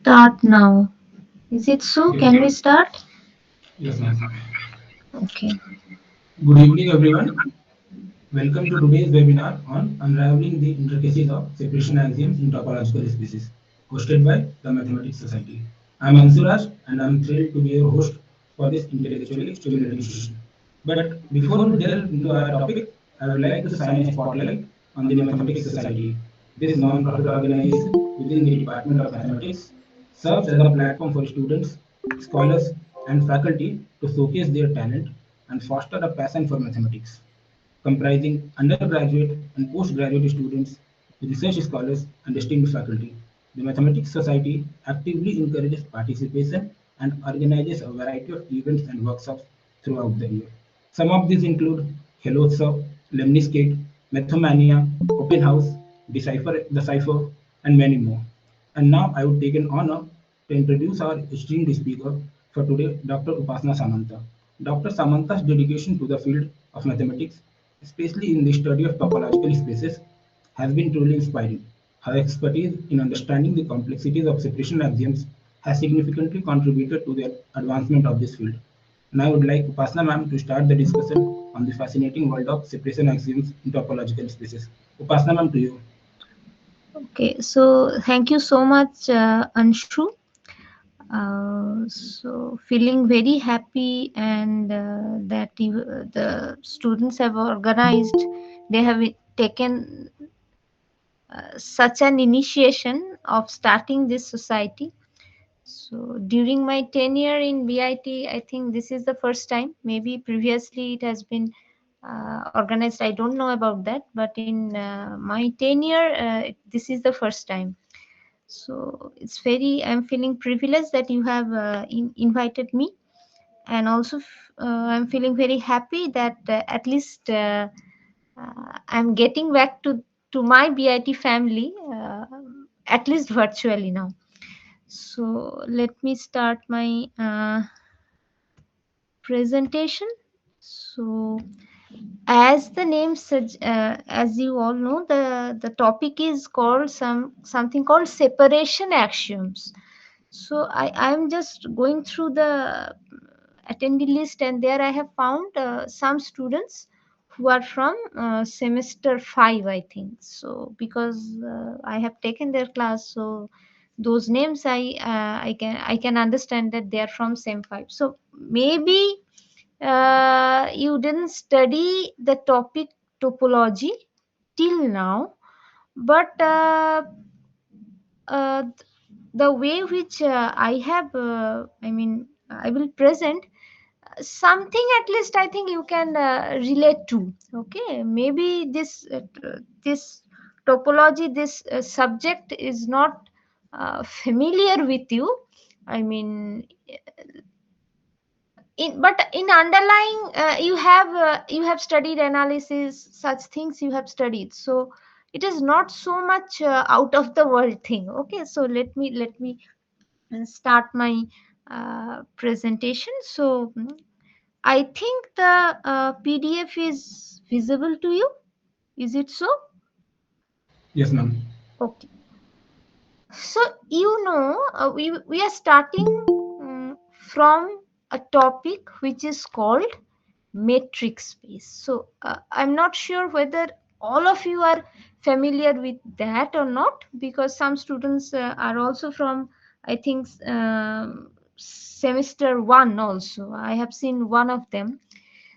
start now. Is it so? Yes, Can we start? yes, ma'am. Okay. Good evening, everyone. Welcome to today's webinar on unraveling the intricacies of separation axioms in topological spaces, hosted by the Mathematics Society. I'm Ansuraj, and I'm thrilled to be your host for this intellectually stimulating session. But before we delve into our topic, I would like to shine a spotlight on the Mathematics Society. This non-profit organization within the Department of Mathematics serves as a platform for students, scholars, and faculty to showcase their talent and foster a passion for mathematics. Comprising undergraduate and postgraduate students, research scholars, and esteemed faculty, the Mathematics Society actively encourages participation and organizes a variety of events and workshops throughout the year. Some of these include Helotsa, Lemniscate, Mathomania, Open House, The Cipher, and many more. And now I would take an honor to introduce our esteemed speaker for today, Dr. Upasna Samantha. Dr. Samantha's dedication to the field of mathematics, especially in the study of topological spaces, has been truly inspiring. Her expertise in understanding the complexities of separation axioms has significantly contributed to the advancement of this field. And I would like Upasna ma'am to start the discussion on the fascinating world of separation axioms in topological spaces. Upasna ma'am, to you. Okay. So thank you so much, Anshu. So feeling very happy and that the students have organized, they have taken such an initiation of starting this society. So during my tenure in BIT, I think this is the first time. Maybe previously it has been organized. I don't know about that, but in my tenure, this is the first time. So it's very. I'm feeling privileged that you have invited me, and also I'm feeling very happy that at least I'm getting back to my BIT family, at least virtually now. So let me start my presentation. So as the name as you all know, the topic is called something called separation axioms. So I'm just going through the attendee list, and there I have found some students who are from semester 5, I think. So because I have taken their class, so those names I can understand that they are from sem 5. So maybe you didn't study the topic topology till now, but uh, the way which I have, I mean, I will present something, at least I think you can relate to. Okay, maybe this topology, this subject is not familiar with you. I mean, but in underlying, you have studied analysis, such things you have studied. So it is not so much out of the world thing. Okay, so let me start my presentation. So I think the PDF is visible to you. Is it so? Yes, ma'am. Okay. So we are starting from a topic which is called metric space. So I'm not sure whether all of you are familiar with that or not, because some students are also from, I think, semester 1 also. I have seen one of them.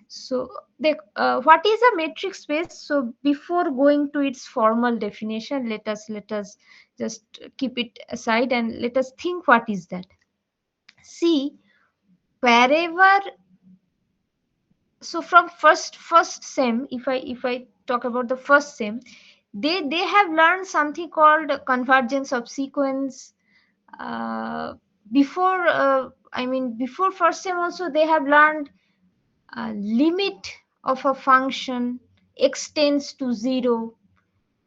So what is a metric space? So before going to its formal definition, let us just keep it aside and let us think what is that. See, wherever, so from first sem, if I talk about the first sem, they have learned something called convergence of sequence. uh, before before first sem also they have learned limit of a function x tends to 0.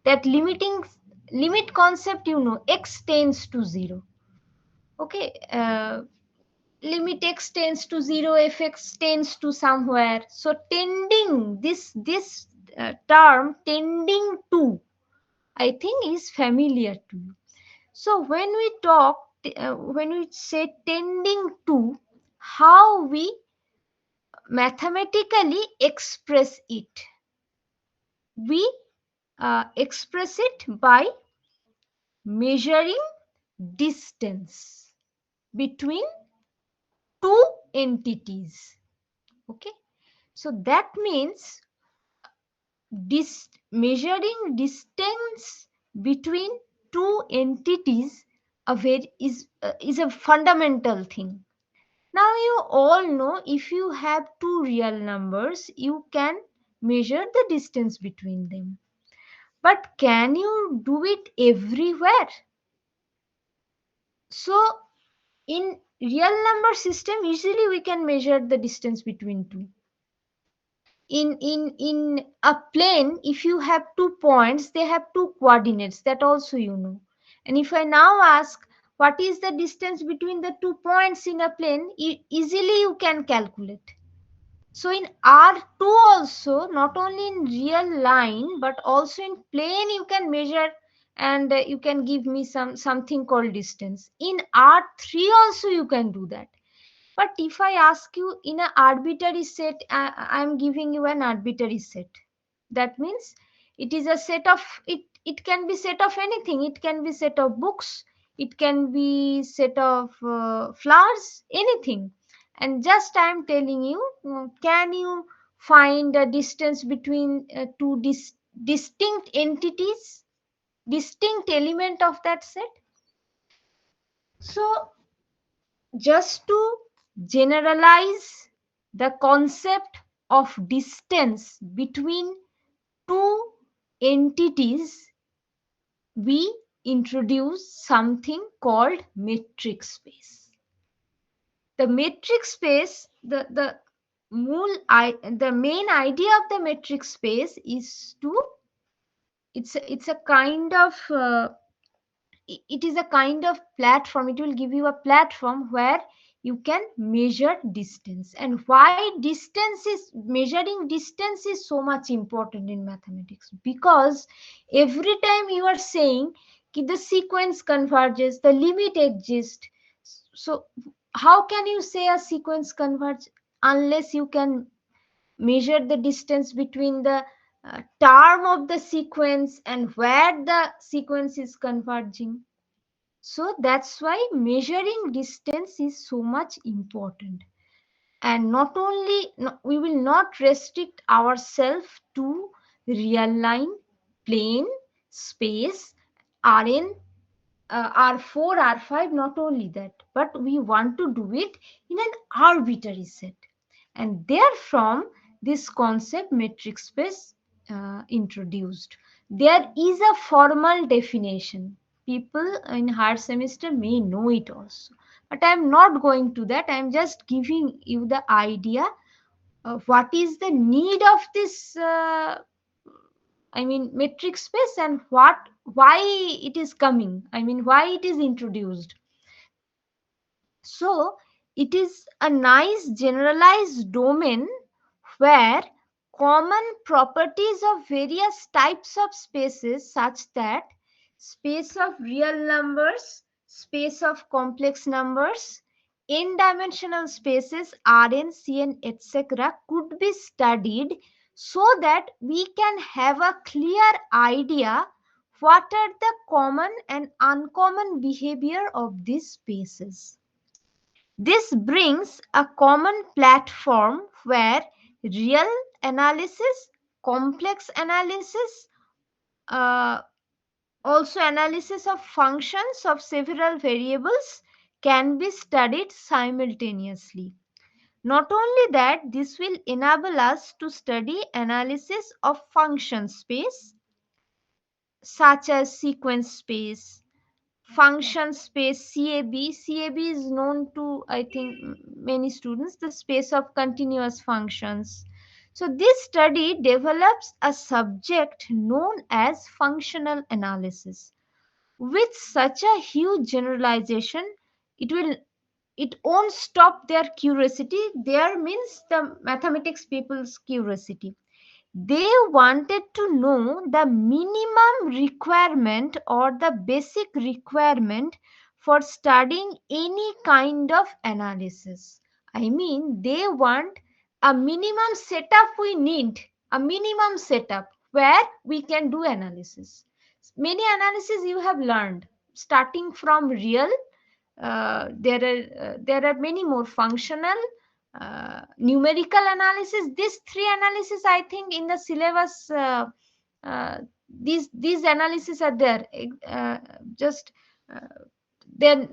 That limit concept, x tends to 0. Okay, limit x tends to 0 if x tends to somewhere. So tending, this term tending to, I think, is familiar to you. So when we talk when we say tending to, how we mathematically express it. We express it by measuring distance between two entities. Okay, so that means measuring distance between two entities is a fundamental thing. Now you all know, if you have two real numbers, you can measure the distance between them. But can you do it everywhere? So in real number system, usually we can measure the distance between two. In a plane, if you have 2 points, they have two coordinates, that also you know. And if I now ask what is the distance between the 2 points in a plane, easily you can calculate. So in R2 also, not only in real line but also in plane you can measure, and you can give me something called distance. In R3 also you can do that. But if I ask you in an arbitrary set, I am giving you an arbitrary set. That means it is a set of, it can be set of anything. It can be set of books. It can be set of flowers, anything. And just I am telling you, can you find a distance between two distinct entities, distinct element of that set? So just to generalize the concept of distance between two entities, we introduce something called metric space. The metric space, the main idea of the metric space is to, it's a kind of it is a kind of platform. It will give you a platform where you can measure distance. And why distance is measuring distance is so much important in mathematics? Because every time you are saying ki the sequence converges, the limit exists. So how can you say a sequence converge unless you can measure the distance between the term of the sequence and where the sequence is converging? So that's why measuring distance is so much important. And not only, we will not restrict ourselves to real line, plane, space, Rn, R4, R5, not only that, but we want to do it in an arbitrary set. And therefrom, this concept metric space introduced. There is a formal definition. People in higher semester may know it also. But I am not going to that. I am just giving you the idea of what is the need of this metric space, and why it is coming, why it is introduced. So it is a nice generalized domain where common properties of various types of spaces, such that space of real numbers, space of complex numbers, n-dimensional spaces Rn, Cn, etc., could be studied, so that we can have a clear idea what are the common and uncommon behavior of these spaces. This brings a common platform where real analysis, complex analysis, uh, also analysis of functions of several variables can be studied simultaneously. Not only that, this will enable us to study analysis of function space, such as sequence space, function space CAB is known to, I think, many students, the space of continuous functions. So this study develops a subject known as functional analysis. With such a huge generalization, it will it won't stop their curiosity. There means the mathematics people's curiosity. They wanted to know the minimum requirement or the basic requirement for studying any kind of analysis. I mean, they want a minimum setup we need, a minimum setup where we can do analysis. Many analysis you have learned, starting from real, there are many more functional, numerical analysis. These three analysis, I think, in the syllabus, uh, these analysis are there. Just uh, then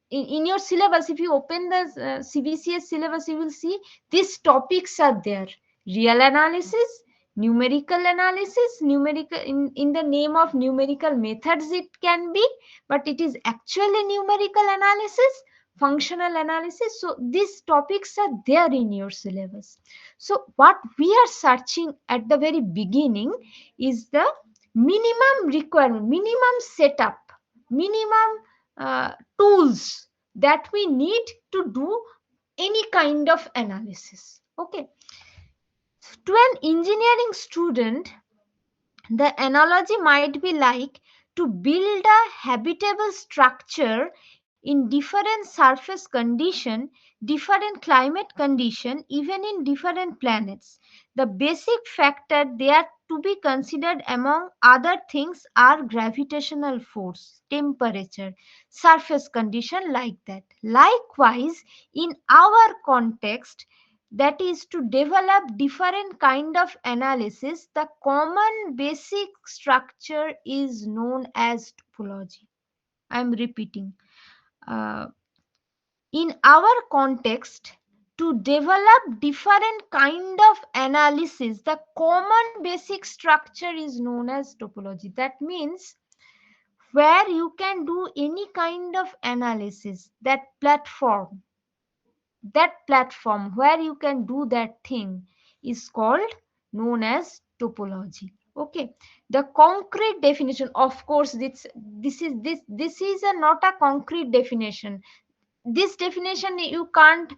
in your syllabus, if you open the CBCS syllabus, you will see these topics are there: real analysis, numerical analysis, numerical in the name of numerical methods it can be, but it is actually numerical analysis, functional analysis. So these topics are there in your syllabus. So what we are searching at the very beginning is the minimum requirement, minimum setup, minimum tools that we need to do any kind of analysis. Okay, to an engineering student, the analogy might be like to build a habitable structure in different surface condition, different climate condition, even in different planets. The basic factor there to be considered among other things are gravitational force, temperature, surface condition, like that. Likewise, in our context, that is to develop different kind of analysis, the common basic structure is known as topology. I am repeating. uh, in our context, to develop different kind of analysis, the common basic structure is known as topology. That means where you can do any kind of analysis, that platform where you can do that thing is called, known as topology. Okay, the concrete definition, of course, this is not a concrete definition. This definition you can't,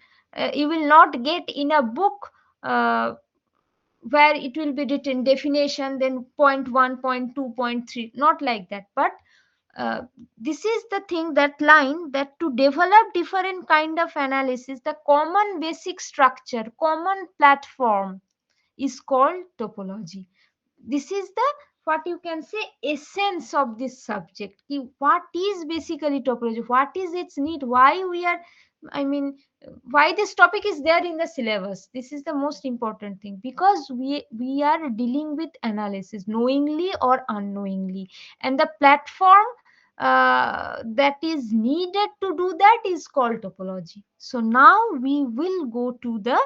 you will not get in a book, where it will be written definition, then point 1, point 2, point 3, not like that. But uh, this is the thing, that line, that to develop different kind of analysis, the common basic structure, common platform is called topology. This is the, what you can say, essence of this subject. What is basically topology, what is its need, why we are, I mean, why this topic is there in the syllabus. This is the most important thing, because we are dealing with analysis knowingly or unknowingly, and the platform that is needed to do that is called topology. So now we will go to the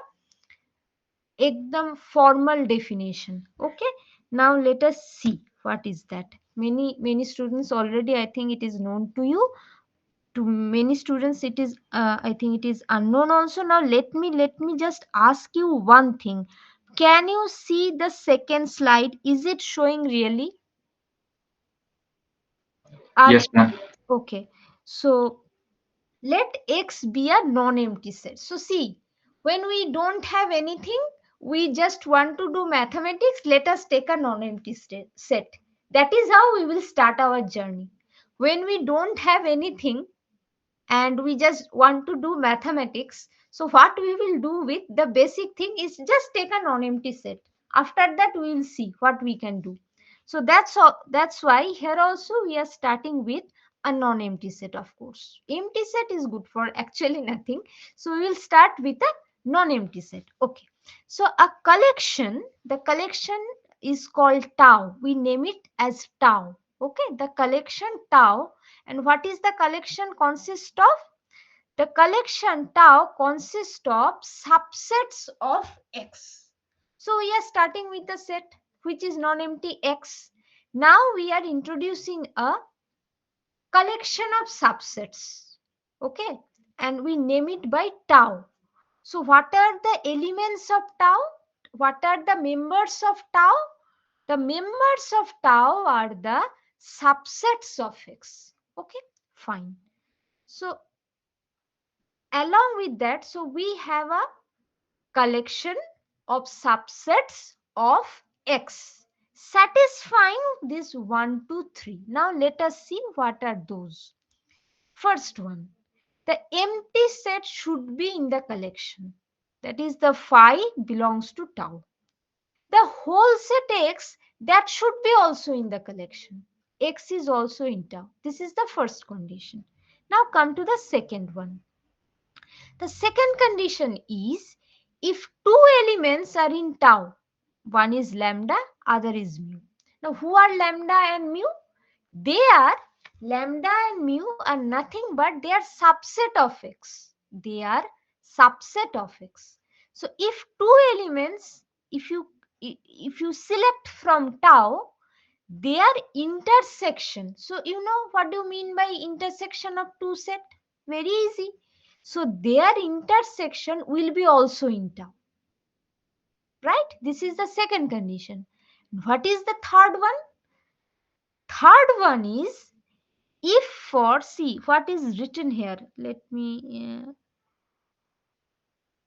ekdam formal definition. Okay, now let us see what is that. Many students already, I think, it is known to you. To many students it is, I think it is unknown also. Now let me just ask you one thing. Can you see the second slide? Is it showing really? Are, Yes, ma'am. okay, so let X be a non-empty set. So see, when we don't have anything, we just want to do mathematics, let us take a non-empty set. That is how we will start our journey. When we don't have anything and we just want to do mathematics, so what we will do with the basic thing is just take a non-empty set. After that we will see what we can do. So that's all, that's why here also we are starting with a non-empty set. Of course, empty set is good for actually nothing, so we will start with a non-empty set. Okay, so a collection, the collection is called tau, we name it as tau. Okay, the collection tau. And what is the collection consist of? The collection tau consists of subsets of X. So we are starting with the set which is non-empty X. Now we are introducing a collection of subsets. Okay, and we name it by tau. So what are the elements of tau? What are the members of tau? The members of tau are the subsets of X. Okay, fine. So along with that, so we have a collection of subsets of X satisfying this 1 2 3. Now let us see what are those. First one, the empty set should be in the collection. That is, the phi belongs to tau. The whole set X, that should be also in the collection. X is also in tau. This is the first condition. Now come to the second one. The second condition is if two elements are in tau, one is lambda, other is mu. Now who are lambda and mu? They are lambda and mu are nothing but they are subset of X. They are subset of X. So if two elements, if you select from tau, their intersection. So you know what do you mean by intersection of two set? Very easy. So their intersection will be also in tau. Right? This is the second condition. What is the third one? Third one is if for, see what is written here. Let me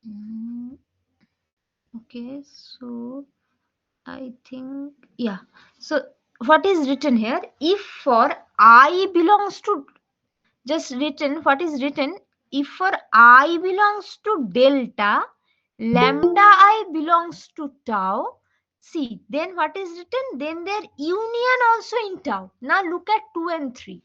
mm, okay, so I think, yeah. So what is written here? If for I belongs to, just written, what is written, if for I belongs to delta, lambda I belongs to tau, see then what is written, then their union also in tau. Now look at 2 and 3.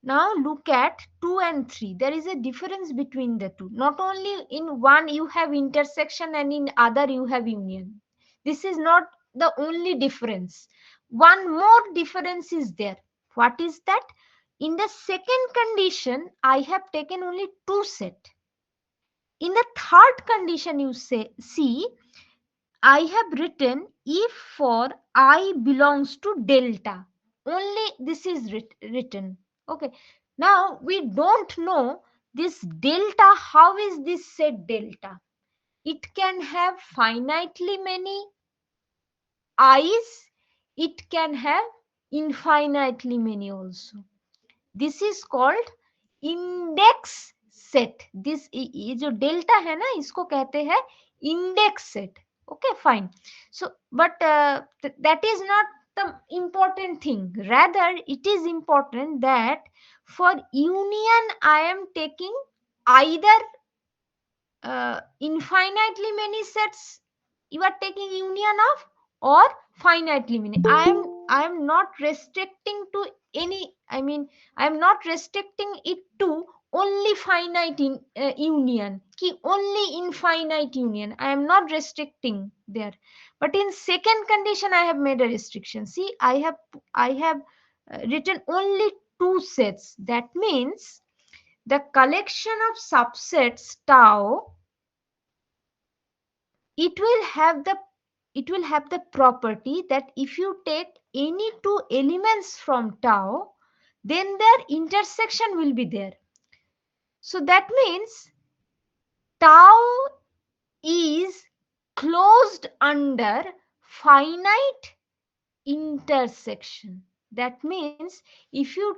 Now look at 2 and 3. There is a difference between the two. Not only in one you have intersection and in other you have union. This is not the only difference. One more difference is there. What is that? In the second condition, I have taken only two set. In the third condition, you see, I have written if for I belongs to delta. Only this is written. Okay. Now we don't know this delta. How is this set delta? It can have finitely many i's. It can have infinitely many also. This is called index set. This ये जो delta है ना, इसको कहते हैं index set. Okay fine. So but that is not the important thing. Rather, it is important that for union I am taking either infinitely many sets you are taking union of, or finitely many. I am not restricting to any, I mean I am not restricting it to only finite union, ki only infinite union. I am not restricting there. But in second condition I have made a restriction. See, I have written only two sets. That means the collection of subsets tau, it will have the property that if you take any two elements from tau, then their intersection will be there. So that means tau is closed under finite intersection. That means if you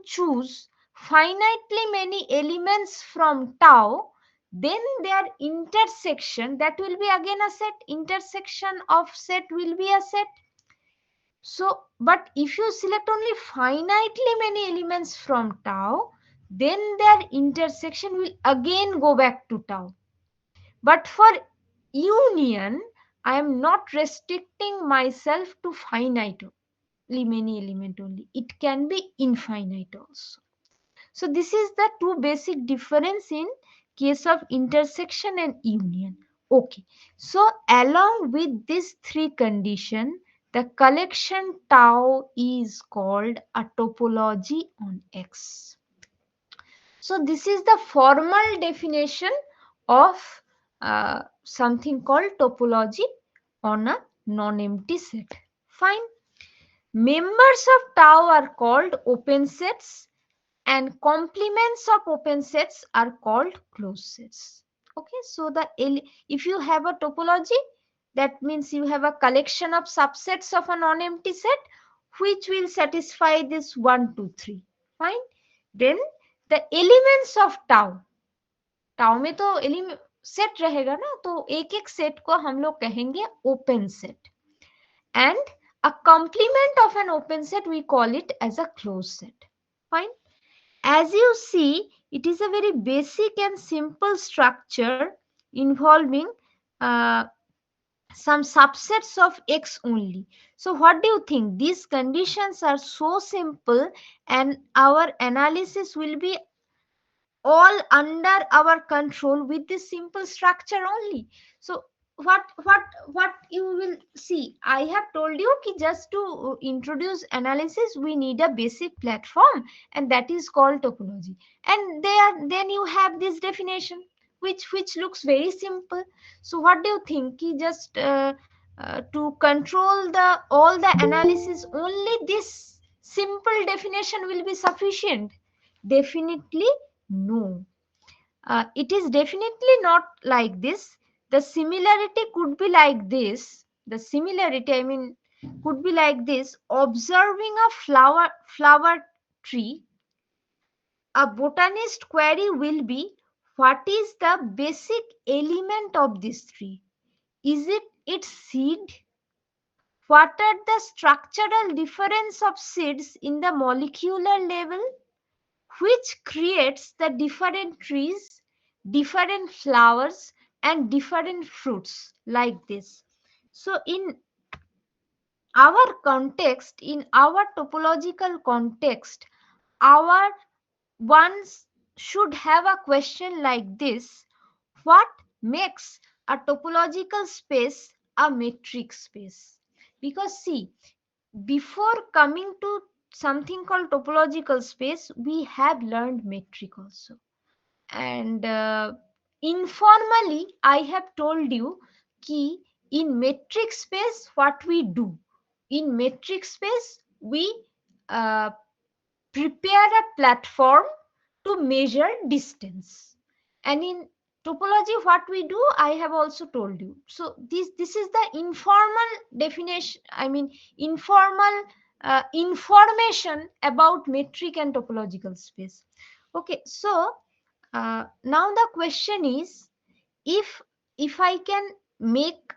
choose finitely many elements from tau, then their intersection, that will be again a set. Intersection of set will be a set. So but if you select only finitely many elements from tau, then their intersection will again go back to tau. But for union, I am not restricting myself to finite many element only. It can be infinite also. So this is the two basic difference in case of intersection and union. Okay. So along with these three condition, the collection tau is called a topology on X. So this is the formal definition of something called topology on a non-empty set. Fine. Members of tau are called open sets and complements of open sets are called closed sets. Okay, so if you have a topology, that means you have a collection of subsets of a non-empty set which will satisfy this 1, 2, 3. Fine. Then the elements of tau, tau में तो set रहेगा ना, तो एक एक set को हम लोग कहेंगे open set. And a complement of an open set we call it as a closed set. Fine. As you see, it is a very basic and simple structure involving uh, some subsets of X only. So, what do you think? These conditions are so simple, and our analysis will be all under our control with this simple structure only. So what you will see, I have told you ki just to introduce analysis we need a basic platform, and that is called topology. And there then you have this definition which looks very simple. So what do you think ki just to control the all the analysis, only this simple definition will be sufficient? Definitely no. It is definitely not like this. The similarity could be like this. The similarity, I mean, could be like this. Observing a flower tree, a botanist query will be, what is the basic element of this tree? Is it its seed? What are the structural difference of seeds in the molecular level, which creates the different trees, different flowers, and different fruits like this? So, in our context, in our topological context, our ones should have a question like this: what makes a topological space a metric space? Because, see, before coming to something called topological space, we have learned metric also. And informally I have told you ki in metric space what we do. In metric space we uh, prepare a platform to measure distance, and in topology what we do I have also told you. So this is the informal definition, I mean informal information about metric and topological space. Okay, so now the question is, if I can make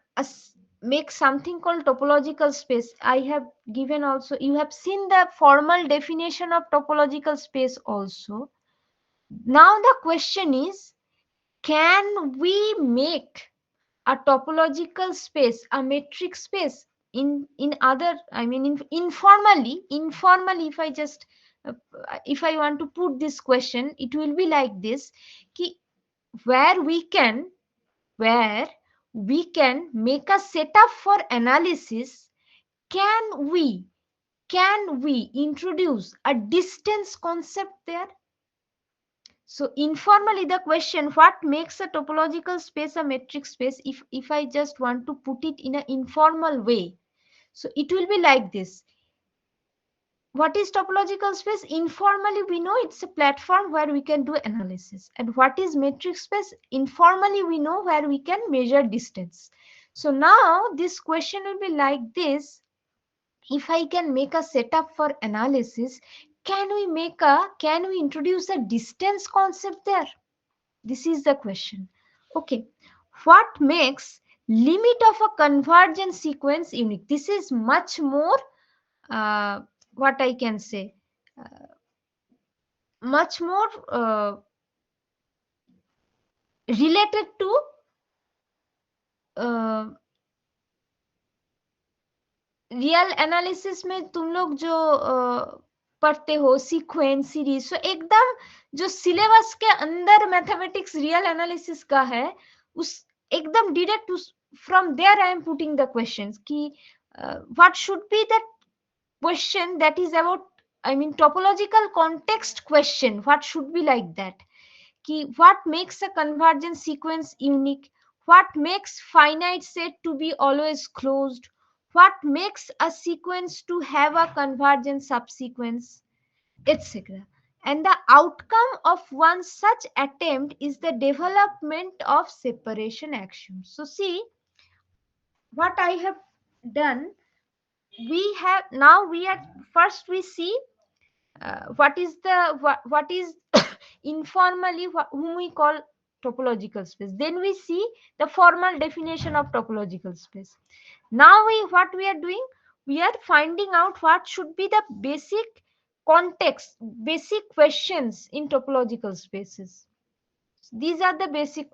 make something called topological space. I have given also, you have seen the formal definition of topological space also. Now the question is, can we make a topological space a metric space? In other, I mean in, informally if I just uh, if I want to put this question, it will be like this: ki where we can where we can make a setup for analysis, can we introduce a distance concept there? So informally the question, what makes a topological space a metric space, if I just want to put it in an informal way, so it will be like this: what is topological space? Informally we know it's a platform where we can do analysis. And what is metric space? Informally we know where we can measure distance. So now this question will be like this: if I can make a setup for analysis, can we introduce a distance concept there? This is the question. Okay, what makes limit of a convergence sequence unique? This is much more uh, what I can say, uh, much more related to real analysis में तुम लोग जो पढ़ते हो sequence series, सो एकदम जो syllabus के अंदर मैथमेटिक्स रियल एनालिसिस का है, उस एकदम direct from there I am putting the questions कि what should be the question that is about, I mean topological context question, what should be like that कि what makes a convergence sequence unique, what makes finite set to be always closed, what makes a sequence to have a convergent subsequence, etc. And the outcome of one such attempt is the development of separation axioms. So see what I have done. We have now we are first we see what is the what is informally whom we call topological space. Then we see the formal definition of topological space. Now we what we are doing, we are finding out what should be the basic context, basic questions in topological spaces. These are the basic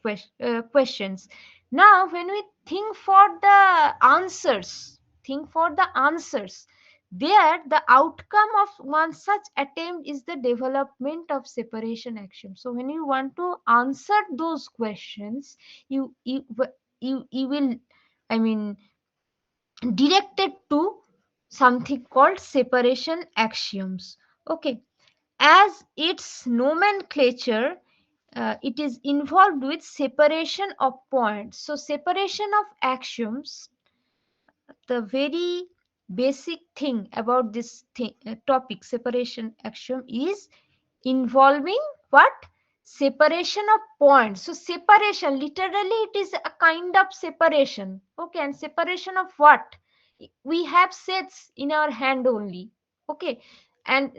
questions. Now when we think for the answers, there the outcome of one such attempt is the development of separation axiom. So when you want to answer those questions, you will, I mean, directed to something called separation axioms. Okay, as its nomenclature, it is involved with separation of points. So separation of axioms, the very basic thing about this topic, separation axiom, is involving what? Separation of points. So separation, literally it is a kind of separation. Okay, and separation of what? We have sets in our hand only. Okay, and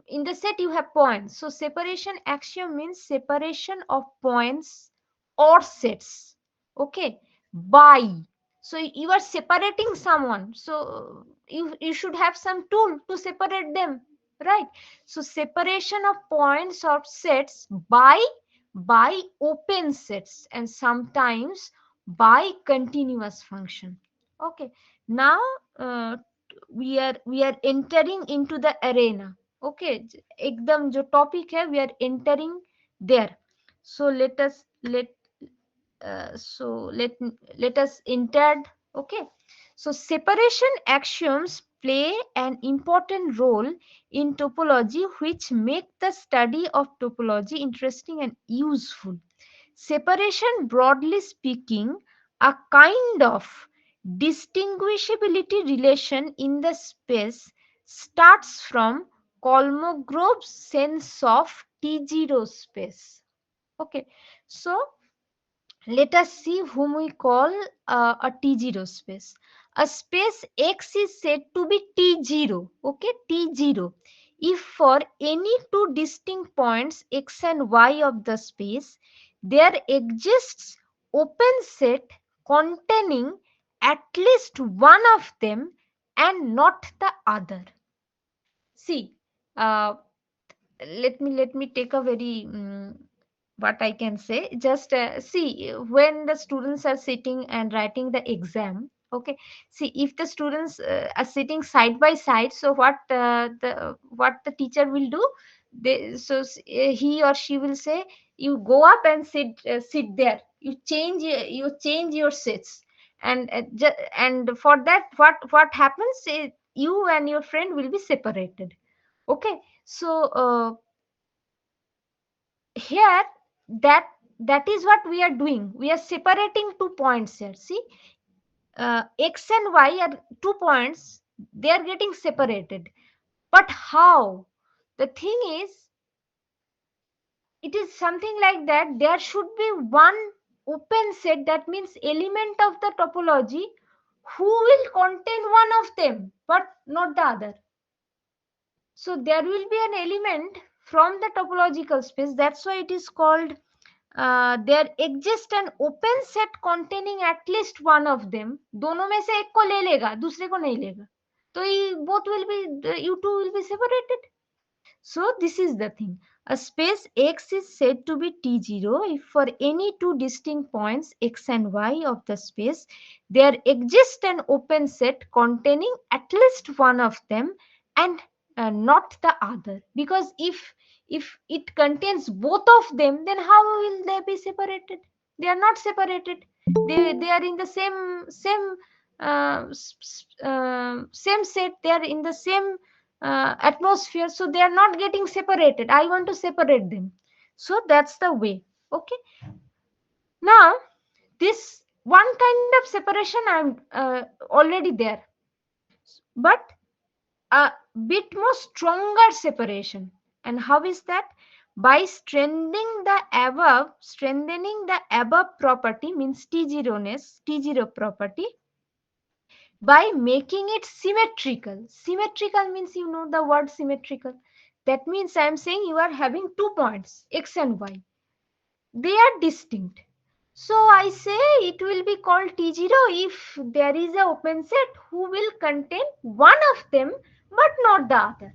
in the set you have points. So separation axiom means separation of points or sets. Okay, by, so you are separating someone, so you should have some tool to separate them, right? So separation of points or sets by open sets, and sometimes by continuous function. Okay, now we are entering into the arena. Okay, एकदम जो topic है, we are entering there. So so let us enter. Okay, so separation axioms play an important role in topology, which make the study of topology interesting and useful. Separation, broadly speaking, a kind of distinguishability relation in the space, starts from Kolmogorov's sense of T0 space. Okay, so let us see whom we call a T0 space. A space X is said to be T0. Okay, T0. If for any two distinct points X and Y of the space, there exists open set containing at least one of them and not the other. See, uh, let me take a very what I can say. Just see, when the students are sitting and writing the exam. Okay, see, if the students are sitting side by side, so what the teacher will do, he or she will say, you go up and sit there. You change your seats, and for that, what happens is you and your friend will be separated. Okay, so here, that that is what we are doing. We are separating 2 points here. See, X and Y are 2 points, they are getting separated. But how? The thing is, it is something like that. There should be one open set, that means element of the topology, who will contain one of them but not the other. So there will be an element from the topological space. That's why it is called, there exists an open set containing at least one of them. दोनों में से एक को ले लेगा, दूसरे को नहीं लेगा, तो ये both will be, you two will be separated. So this is the thing. A space X is said to be T0 if for any two distinct points X and Y of the space, there exists an open set containing at least one of them and not the other. Because if it contains both of them, then how will they be separated? They are not separated. They are in the same set. They are in the same atmosphere, so they are not getting separated. I want to separate them, so that's the way. Okay, now this one kind of separation, I'm already there, but a bit more stronger separation. And how is that? By strengthening the above property, means T0 property, by making it symmetrical. Symmetrical means, you know the word symmetrical. That means I am saying you are having 2 points, X and Y. They are distinct. So I say it will be called T0 if there is a open set who will contain one of them but not the other.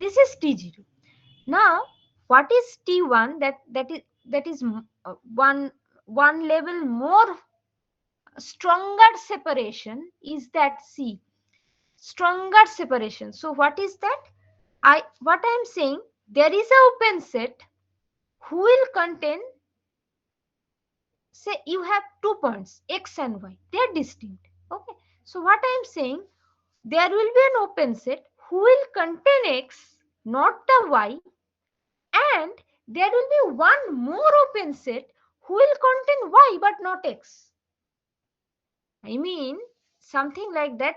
This is T0. Now, what is T1? That is one level more stronger separation is that C, stronger separation. So what is that? What I am saying, there is a open set who will contain, say you have 2 points x and y, they are distinct. Okay, so what I am saying, there will be an open set who will contain x, not the y, and there will be one more open set who will contain y but not x. I mean, something like that.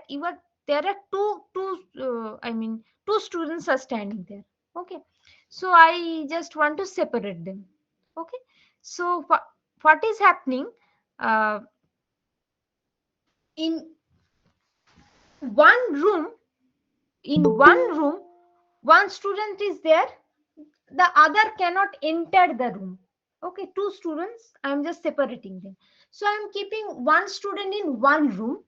There are two students are standing there. Okay, so I just want to separate them. Okay, so what is happening? Uh, in one room, in one room, one student is there, the other cannot enter the room. Okay, two students, I am just separating them. So I am keeping one student in one room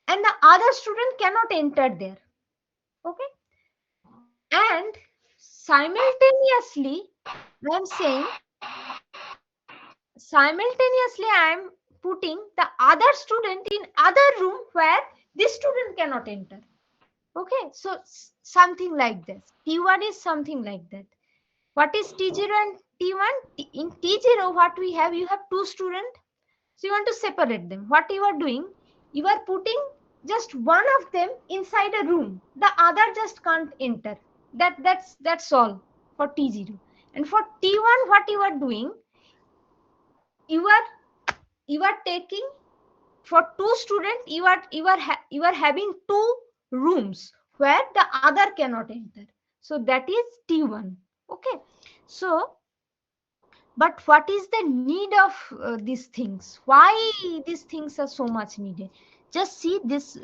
and the other student cannot enter there. Okay, and simultaneously I am saying, simultaneously I am putting the other student in other room where this student cannot enter. Okay, so something like this. T1 is something like that. What is T0 and T1? In T0, what we have, you have two students. So you want to separate them. What you are doing, you are putting just one of them inside a room. The other just can't enter. That's all for T0. And for T1, what you are doing, you are you are taking, for two students, you are having two rooms where the other cannot enter. So that is T1. Okay, so but what is the need of these things? Why these things are so much needed? Just see this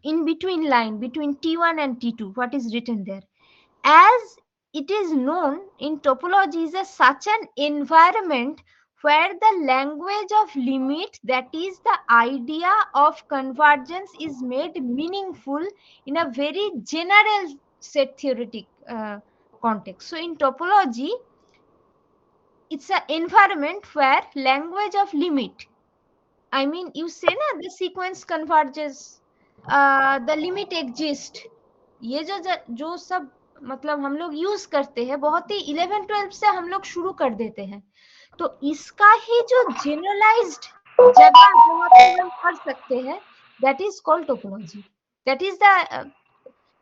in between line between T1 and T2, what is written there. As it is known in topology is such an environment where the language of limit, that is the idea of convergence, is made meaningful in a very general set theoretic context. So in topology, it's an environment where language of limit, I mean you say na the sequence converges, the limit exist, ये जो सब मतलब हम लोग use करते हैं, बहुत ही 11-12 से हम लोग शुरू कर देते हैं, तो इसका ही जो जनरलाइज्ड जगह जहाँ पे हम कर सकते हैं, that is called topology. That is the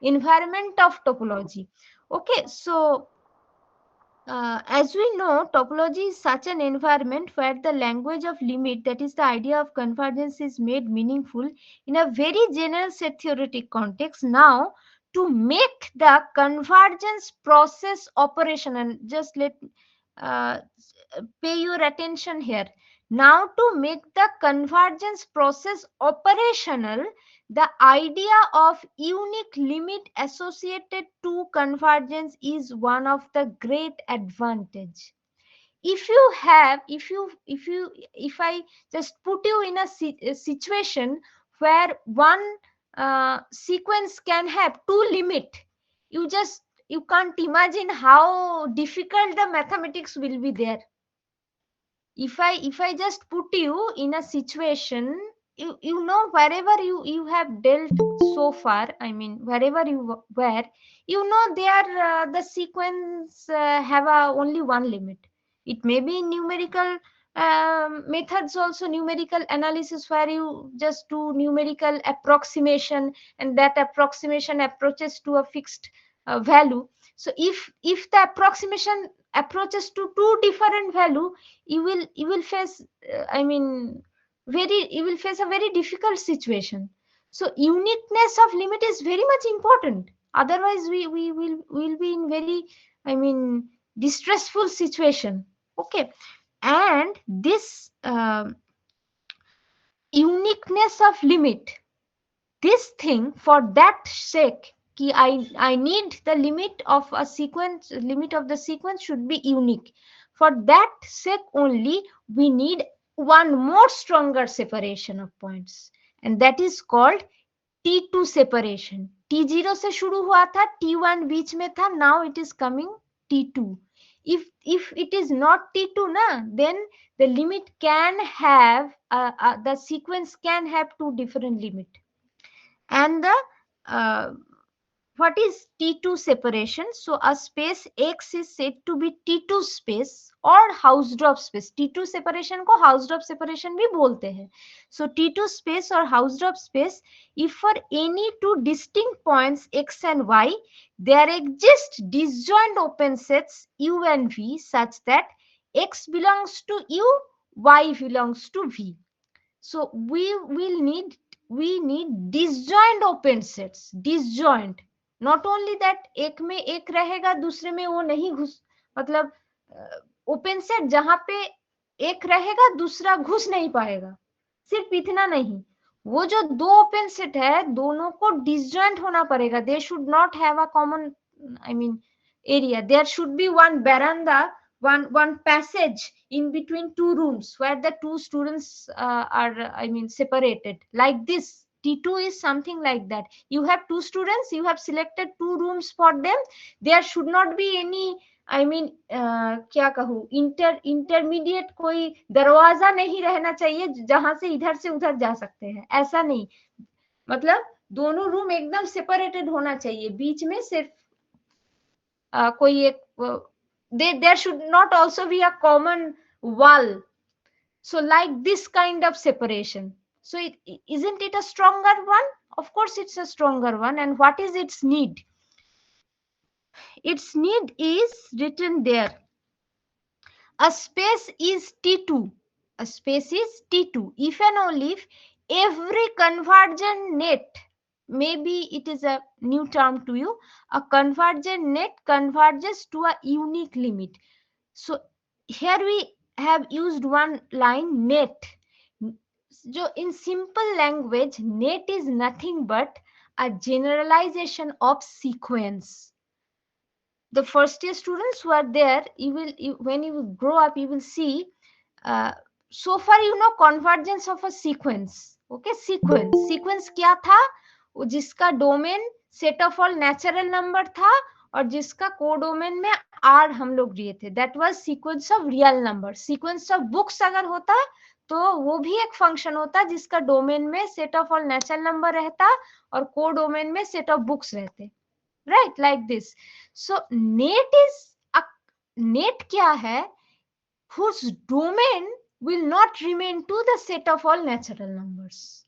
environment of topology. Okay, so as we know, topology is such an environment where the language of limit, that is the idea of convergence, is made meaningful in a very general set theoretic context. Now, to make the convergence process operational, and just let uh, pay your attention here. Now, to make the convergence process operational, the idea of unique limit associated to convergence is one of the great advantage. If you have, if I just put you in a situation where one sequence can have two limit, you can't imagine how difficult the mathematics will be there. If I just put you in a situation, you know, wherever you have dealt so far, I mean wherever you were, you know, there the sequence have only one limit. It may be numerical methods also, numerical analysis, where you just do numerical approximation and that approximation approaches to a fixed value. So if the approximation approaches to two different value, you will face I mean very you will face a very difficult situation. So uniqueness of limit is very much important, otherwise we will be in very, I mean, distressful situation. Okay, and this uniqueness of limit, this thing, for that sake, ki I need the limit of a sequence, limit of the sequence should be unique. For that sake only we need one more stronger separation of points, and that is called T2 separation. T0 से शुरू हुआ था, T1 बीच में था, now it is coming T2. If it is not T2 na, then the limit can have the sequence can have two different limit. And the what is T2 separation? So a space X is said to be T2 space or house drop space. T2 separation को house drop separation भी बोलते हैं. So T2 space or house drop space, if for any two distinct points X and Y, there exist disjoint open sets U and V such that X belongs to U, Y belongs to V. So we need disjoint open sets. Disjoint, not only that एक में एक रहेगा दूसरे में वो नहीं घुस, मतलब ओपन सेट जहां पे एक रहेगा दूसरा घुस नहीं पाएगा, सिर्फ इतना नहीं, वो जो दो ओपन सेट है दोनों को डिसजॉइंट होना पड़ेगा. They should not have a common, I mean area. There should be one veranda, one passage in between two rooms where the two students are, I mean, separated. Like this, T2 is something like that. You have two students, you have selected two rooms for them. There should not be any, I mean, क्या कहूँ, intermediate कोई दरवाजा नहीं रहना चाहिए जहां से इधर से उधर जा सकते हैं, ऐसा नहीं. मतलब दोनों रूम एकदम सेपरेटेड होना चाहिए, बीच में सिर्फ कोई एक, there should not also be a common wall. So like this kind of separation. So isn't it a stronger one? Of course it's a stronger one. And what is its need? Its need is written there. A space is T2. A space is T2 if and only if every convergent net, maybe it is a new term to you, a convergent net converges to a unique limit. So here we have used one line, net. So in simple language, net is nothing but a generalization of sequence. The first year students who are there, when you grow up, you will see, uh, so far you know convergence of a sequence. Okay, sequence क्या था? वो जिसका domain set of all natural number था और जिसका codomain में are हम लोग लिए थे, that was sequence of real number. Sequence of books अगर होता तो वो भी एक फंक्शन होता जिसका डोमेन में set of all natural number रहता और कोडोमेन में सेट ऑफ बुक्स रहते, right? Like this. So net क्या है? Whose domain will not remain to the set of all natural numbers.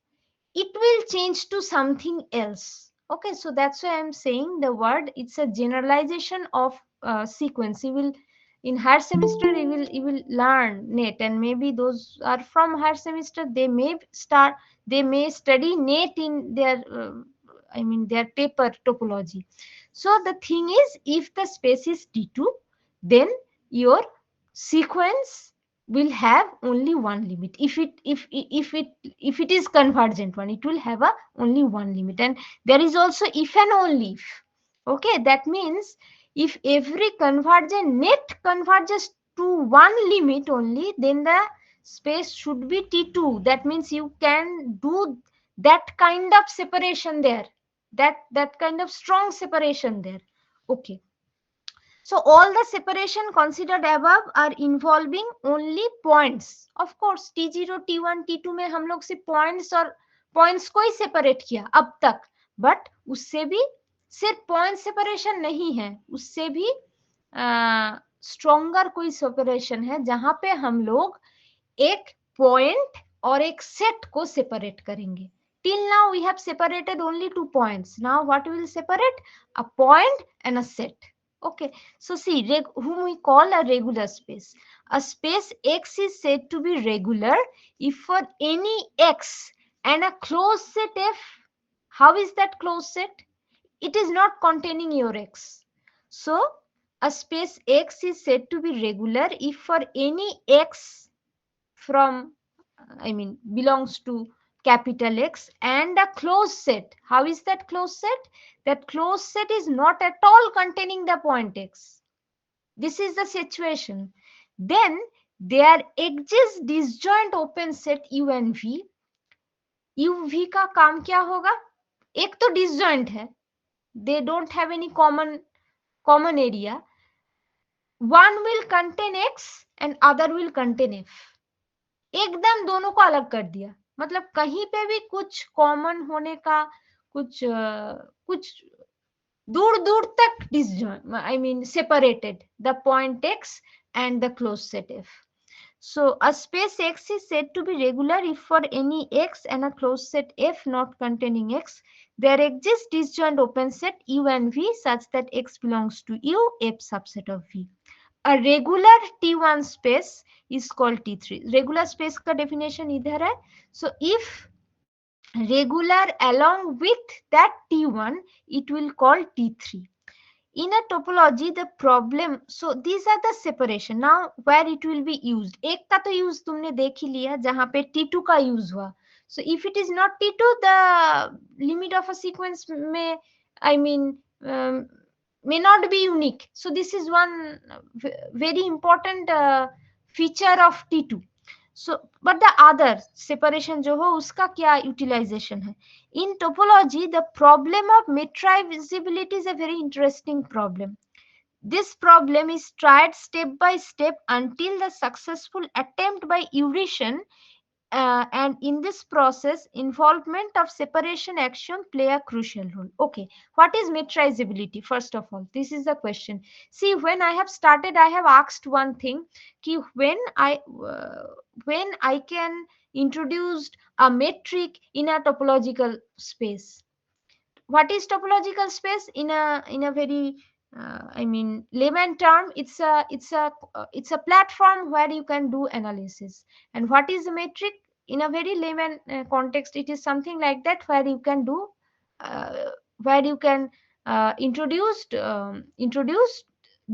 It will change to something else. Okay, so that's why I'm saying the word, it's a generalization of sequence. You will, in higher semester you will learn net, and maybe those are from higher semester, they may study net in their I mean their paper topology. So the thing is, if the space is T2, then your sequence will have only one limit. If it is convergent one, it will have a only one limit. And there is also if and only if. Okay, that means if every convergent net converges to one limit only, then the space should be T2. That means you can do that kind of separation there, that kind of strong separation there. Okay, so all the separation considered above are involving only points. Of course T0 T1 T2 में हम लोग सिर्फ points और points को ही separate किया अब तक, but उससे भी सिर्फ point separation नहीं है, उससे भी stronger कोई separation है जहां पे हम लोग एक point और एक set को separate करेंगे. Till now we have separated only 2 points. Now what we will separate? A point and a set. Okay, so see, whom we call a regular space. A space X is said to be regular if for any X and a closed set F. How is that closed set? It is not containing your X. So a space X is said to be regular if for any X from, I mean, belongs to capital X and a closed set. How is that closed set? That closed set is not at all containing the point X. This is the situation. Then there exists disjoint open set U and V. U V का काम क्या होगा? एक तो disjoint है, they don't have any common area. One will contain x and other will contain f, एकदम दोनों को अलग कर दिया, मतलब कहीं पे भी कुछ कॉमन होने का कुछ दूर दूर तक disjoint, I mean separated the point x and the closed set f. So a space X is said to be regular if for any X and a closed set F not containing X, there exists disjoint open set U and V such that X belongs to U, F subset of V. A regular T1 space is called T3. Regular space का definition इधर है. So if regular along with that T1, it will call T3. In a topology the problem, so these are the separation. Now where it will be used, एक का तो use तुमने देख ही लिया जहाँ पे T2 का use हुआ. So if it is not T2, the limit of a sequence may, I mean, may not be unique. So this is one very important feature of T2. So but the other separation जो हो उसका क्या utilization है? In topology, the problem of metrizability is a very interesting problem. This problem is tried step by step until the successful attempt by Euration, and in this process, involvement of separation axiom play a crucial role. Okay, what is metrizability? First of all, this is the question. See, when I have started, I have asked one thing: ki when I can introduce a metric in a topological space. What is topological space in a very I mean layman term? It's a platform where you can do analysis. And what is a metric? In a very layman context, it is something like that where you can do uh, where you can introduce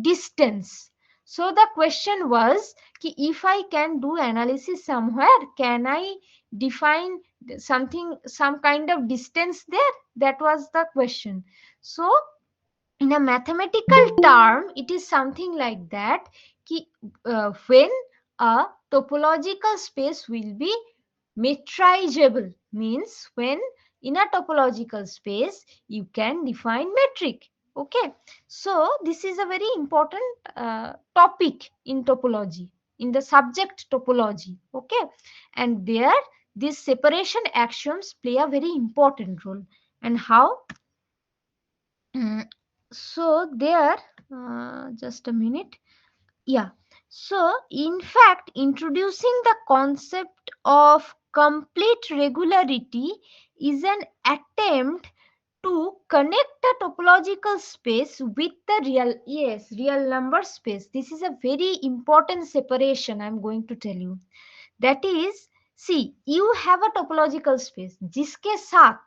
distance. So the question was ki if I can do analysis somewhere, can I define something, some kind of distance there? That was the question. So in a mathematical term it is something like that ki, when a topological space will be metrizable, means when in a topological space you can define metric. Okay, so this is a very important topic in topology, in the subject topology. Okay, and there these separation axioms play a very important role. And how? Mm, so there, just a minute. Yeah. So in fact, introducing the concept of complete regularity is an attempt to connect the topological space with the real number space. This is a very important separation I'm going to tell you. That is, see, you have a topological space जिसके साथ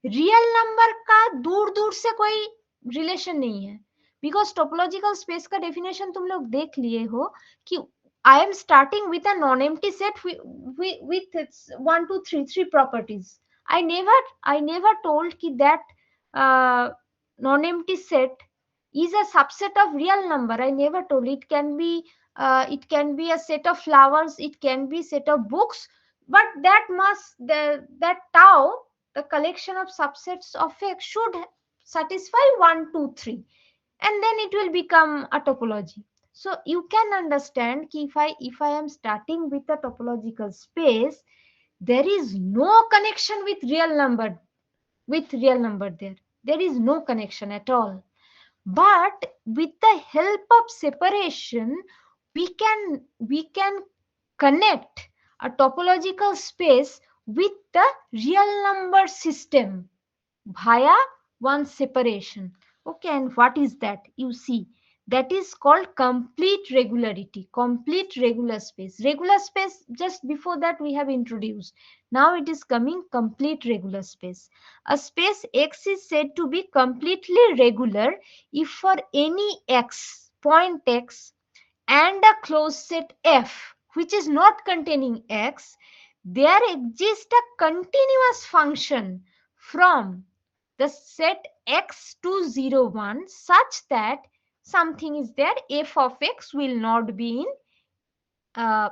real number का दूर दूर से कोई relation नहीं है. Because topological space का डेफिनेशन तुम लोग देख लिए हो कि I am starting with a non-empty set with its 1, 2, 3, 3 properties. I never told ki that non-empty set is a subset of real number. I never told. It can be a set of flowers, it can be set of books, but that tau, the collection of subsets of x, should satisfy 1, 2, 3, and then it will become a topology. So you can understand ki if I am starting with a topological space, there is no connection with real number there. There is no connection at all. But with the help of separation, we can connect a topological space with the real number system via one separation. Okay, and what is that? You see, that is called complete regularity, complete regular space. Regular space, just before that we have introduced. Now it is coming complete regular space. A space X is said to be completely regular if for any x, point x, and a closed set F which is not containing x, there exists a continuous function from the set x to 0, 1 such that something is there, f of x will not be in uh,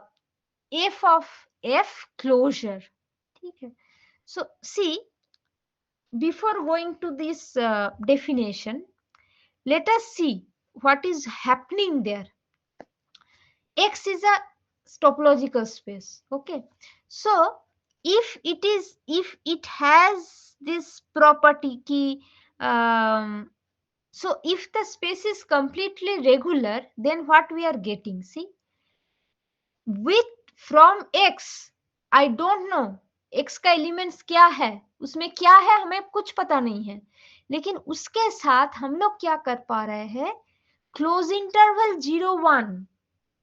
f of f closure. Okay. So see, before going to this definition, let us see what is happening there. X is a topological space. Okay, so if it has this property key, so if the space is completely regular, then what we are getting, see, with from x, I don't know x का elements क्या है, उसमें क्या है हमें कुछ पता नहीं है, लेकिन उसके साथ हम लोग क्या कर पा रहे हैं, close interval 0 1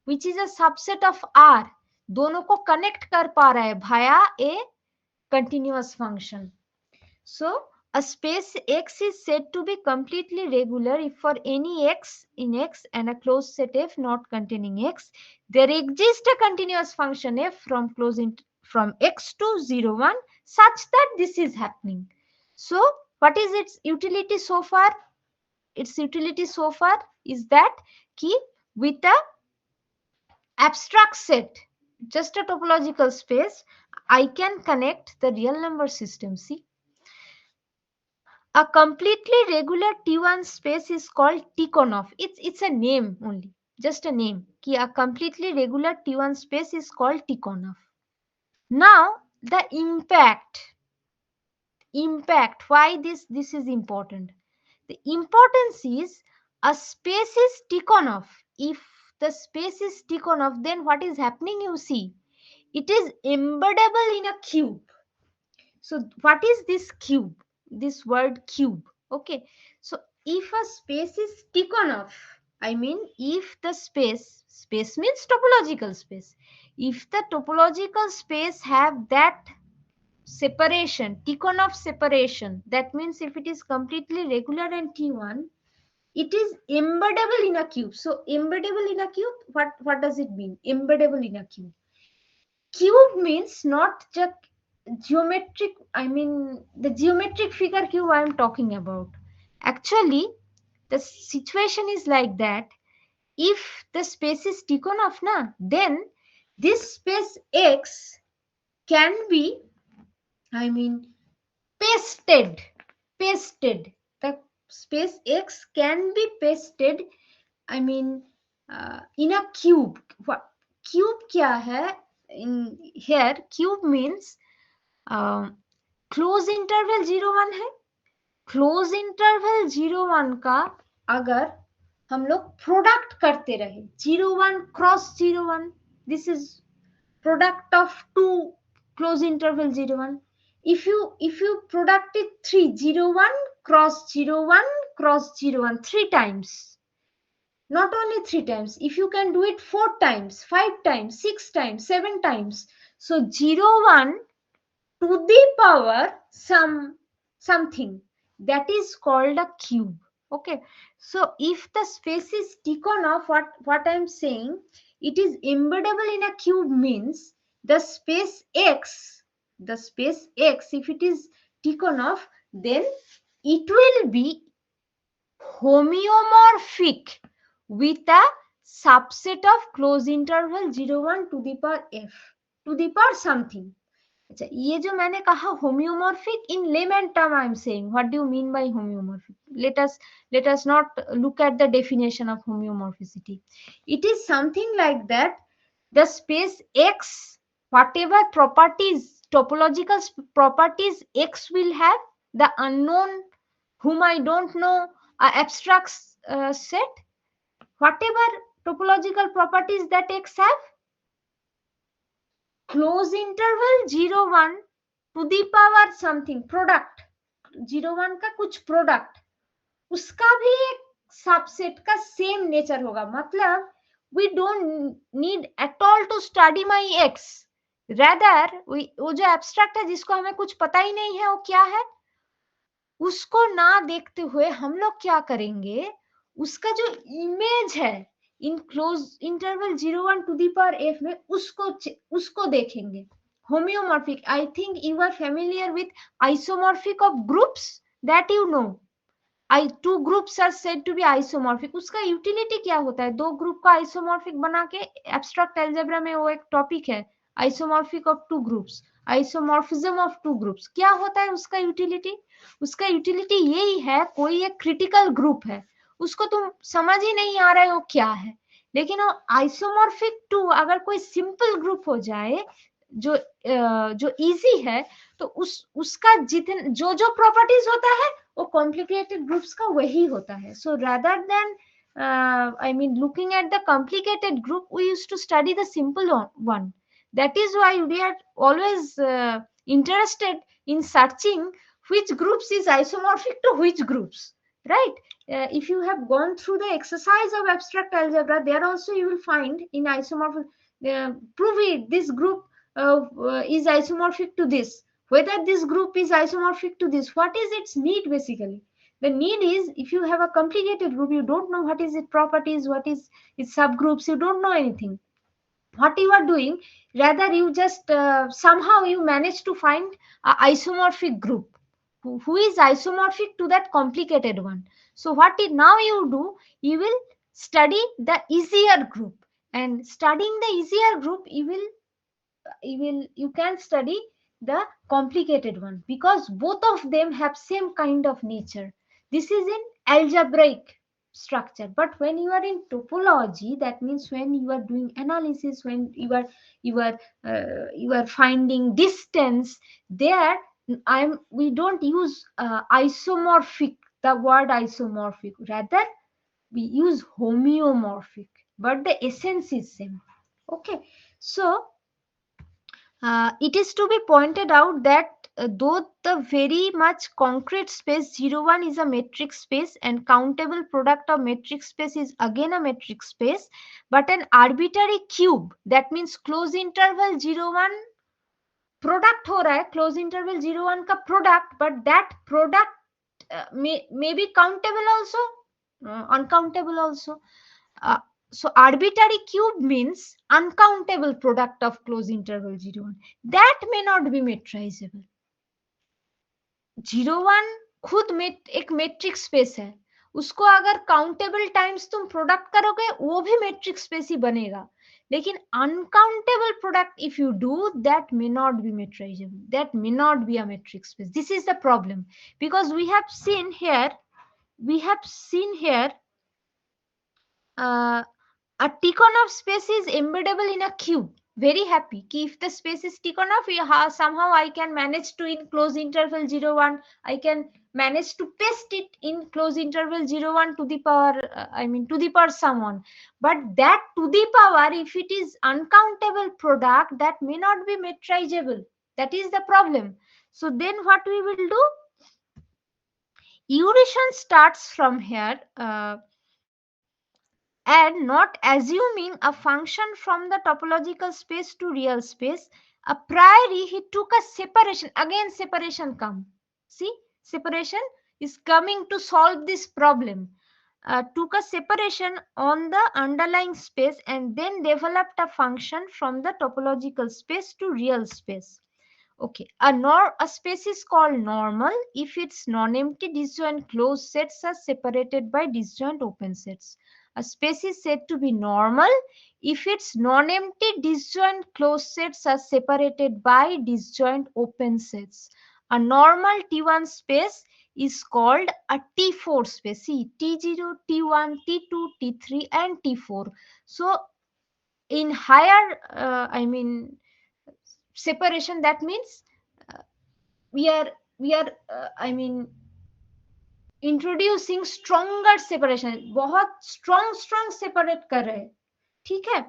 which is a subset of r, दोनों को कनेक्ट कर पा रहा है भाया a continuous function. So a space X is said to be completely regular if for any X in X and a closed set F not containing X, there exists a continuous function F from from X to 0 1 such that this is happening. So what is its utility so far? Its utility so far is that key with a abstract set, just a topological space, I can connect the real number system. See, a completely regular T1 space is called Tikhonov. It's a name only, just a name. Ki a completely regular T1 space is called Tikhonov. Now the impact. Why this is important? The importance is a space is Tikhonov. If the space is Tikhonov, then what is happening? You see, it is embeddable in a cube. So what is this cube? This word cube. Okay. So if a space is Tikhonov, I mean if the space means topological space. If the topological space have that separation, Tikhonov separation, that means if it is completely regular and T1, it is embeddable in a cube. So embeddable in a cube, what does it mean? Embeddable in a cube. Cube means not just geometric, I mean the geometric figure cube I am talking about. Actually, the situation is like that. If the space is Tikhonov na, then this space X can be, I mean, pasted. Pasted. The space X can be pasted, I mean, in a cube. What cube kya hai? In here, cube means close interval 0 1 है. Close interval 0 1 का अगर हम लोग product करते रहे 0 1 cross 0 1, this is product of two close interval 0 1. if you product it 3 0 1 cross 0 1 cross 0 1 3 times, not only 3 times, if you can do it 4 times, 5 times, 6 times, 7 times, so 0 1 to the power something, that is called a cube. Okay, so if the space is Tikhonov, what I'm saying, it is embeddable in a cube means the space x, if it is Tikhonov, then it will be homeomorphic with a subset of close interval 0 1 to the power f to the power something. अच्छा, ये जो मैंने कहा homeomorphic in layman term I am saying, what do you mean by homeomorphic? let us not look at the definition of homeomorphicity. It is something like that the space x, whatever properties, topological properties x will have, the unknown whom I don't know, abstract set, whatever topological properties that x have, close interval 0 1 to the power something product, 0 1 का कुछ product, उसका भी एक subset का same nature होगा. मतलब we don't need at all to study my X, rather वो जो एब्स्ट्रैक्ट है जिसको हमें कुछ पता ही नहीं है वो क्या है, उसको ना देखते हुए हम लोग क्या करेंगे, उसका जो इमेज है in close interval 0 1 to the power F में उसको देखेंगे. Homeomorphic, I think you are familiar with isomorphic of groups, that you know. Two groups are said to be isomorphic. उसका यूटिलिटी क्या होता है, दो ग्रुप का आइसोमॉर्फिक बना के, एब्स्ट्रैक्ट एल्जेब्रा में वो एक टॉपिक है, isomorphic of two groups. Isomorphism of two groups. क्या होता है उसका यूटिलिटी? उसका यूटिलिटी यही है, कोई एक क्रिटिकल ग्रुप है, उसको तुम समझ ही नहीं आ रहा है वो क्या है, लेकिन वो आइसोमॉर्फिक टू अगर कोई सिंपल ग्रुप हो जाए जो जो इजी है, तो उसका जितने जो जो प्रॉपर्टीज होता है वो कॉम्प्लिकेटेड ग्रुप्स का वही होता है। So rather than I mean looking at the complicated group, we used to study the simple one. That is why we are always interested in searching which groups is isomorphic to which groups, right? If you have gone through the exercise of abstract algebra, there also you will find in isomorphic, prove it, this group is isomorphic to this, whether this group is isomorphic to this, what is its need basically. The need is, if you have a complicated group, you don't know what is its properties, what is its subgroups, you don't know anything. What you are doing, rather you just somehow you manage to find a isomorphic group who is isomorphic to that complicated one. So what it, now you do, you will study the easier group, and studying the easier group, you can study the complicated one, because both of them have same kind of nature. This is in algebraic structure, but when you are in topology, that means when you are doing analysis, when you are finding distance, there we don't use isomorphic, the word isomorphic, rather we use homeomorphic, but the essence is same. Okay, so it is to be pointed out that though the very much concrete space 0, 1 is a metric space, and countable product of metric space is again a metric space, but an arbitrary cube, that means close interval 0, 1 product हो रहा है, close interval 0, 1 का product, but that product may be countable also, uncountable also. So arbitrary cube means uncountable product of close interval 0, 1. That may not be metrizable. 0, 1 खुद एक metric space है, उसको अगर countable times तुम प्रोडक्ट करोगे वो भी मेट्रिक स्पेस ही बनेगा, लेकिन uncountable product if you do, that may not be metrizable, that may not be a metric space. This is the problem, because we have seen here uh, a Tikhonov space is embeddable in a cube. Very happy कि if the space is Tikhonov, somehow I can manage to in close interval 0, 1, I can manage to paste it in close interval 0, 1 to the power, to the power someone. But that to the power, if it is uncountable product, that may not be metrizable. That is the problem. So then what we will do? Erudition starts from here. And not assuming a function from the topological space to real space, a priori he took a separation. Again separation come. See, separation is coming to solve this problem. Took a separation on the underlying space and then developed a function from the topological space to real space. Okay, a space is called normal if its non-empty disjoint closed sets are separated by disjoint open sets. A space is said to be normal if its non-empty disjoint closed sets are separated by disjoint open sets. A normal T1 space is called a T4 space. See, T0, T1, T2, T3 and T4. So in higher, separation, that means uh, we are introducing stronger separation, बहुत strong separate कर रहे हैं, ठीक है।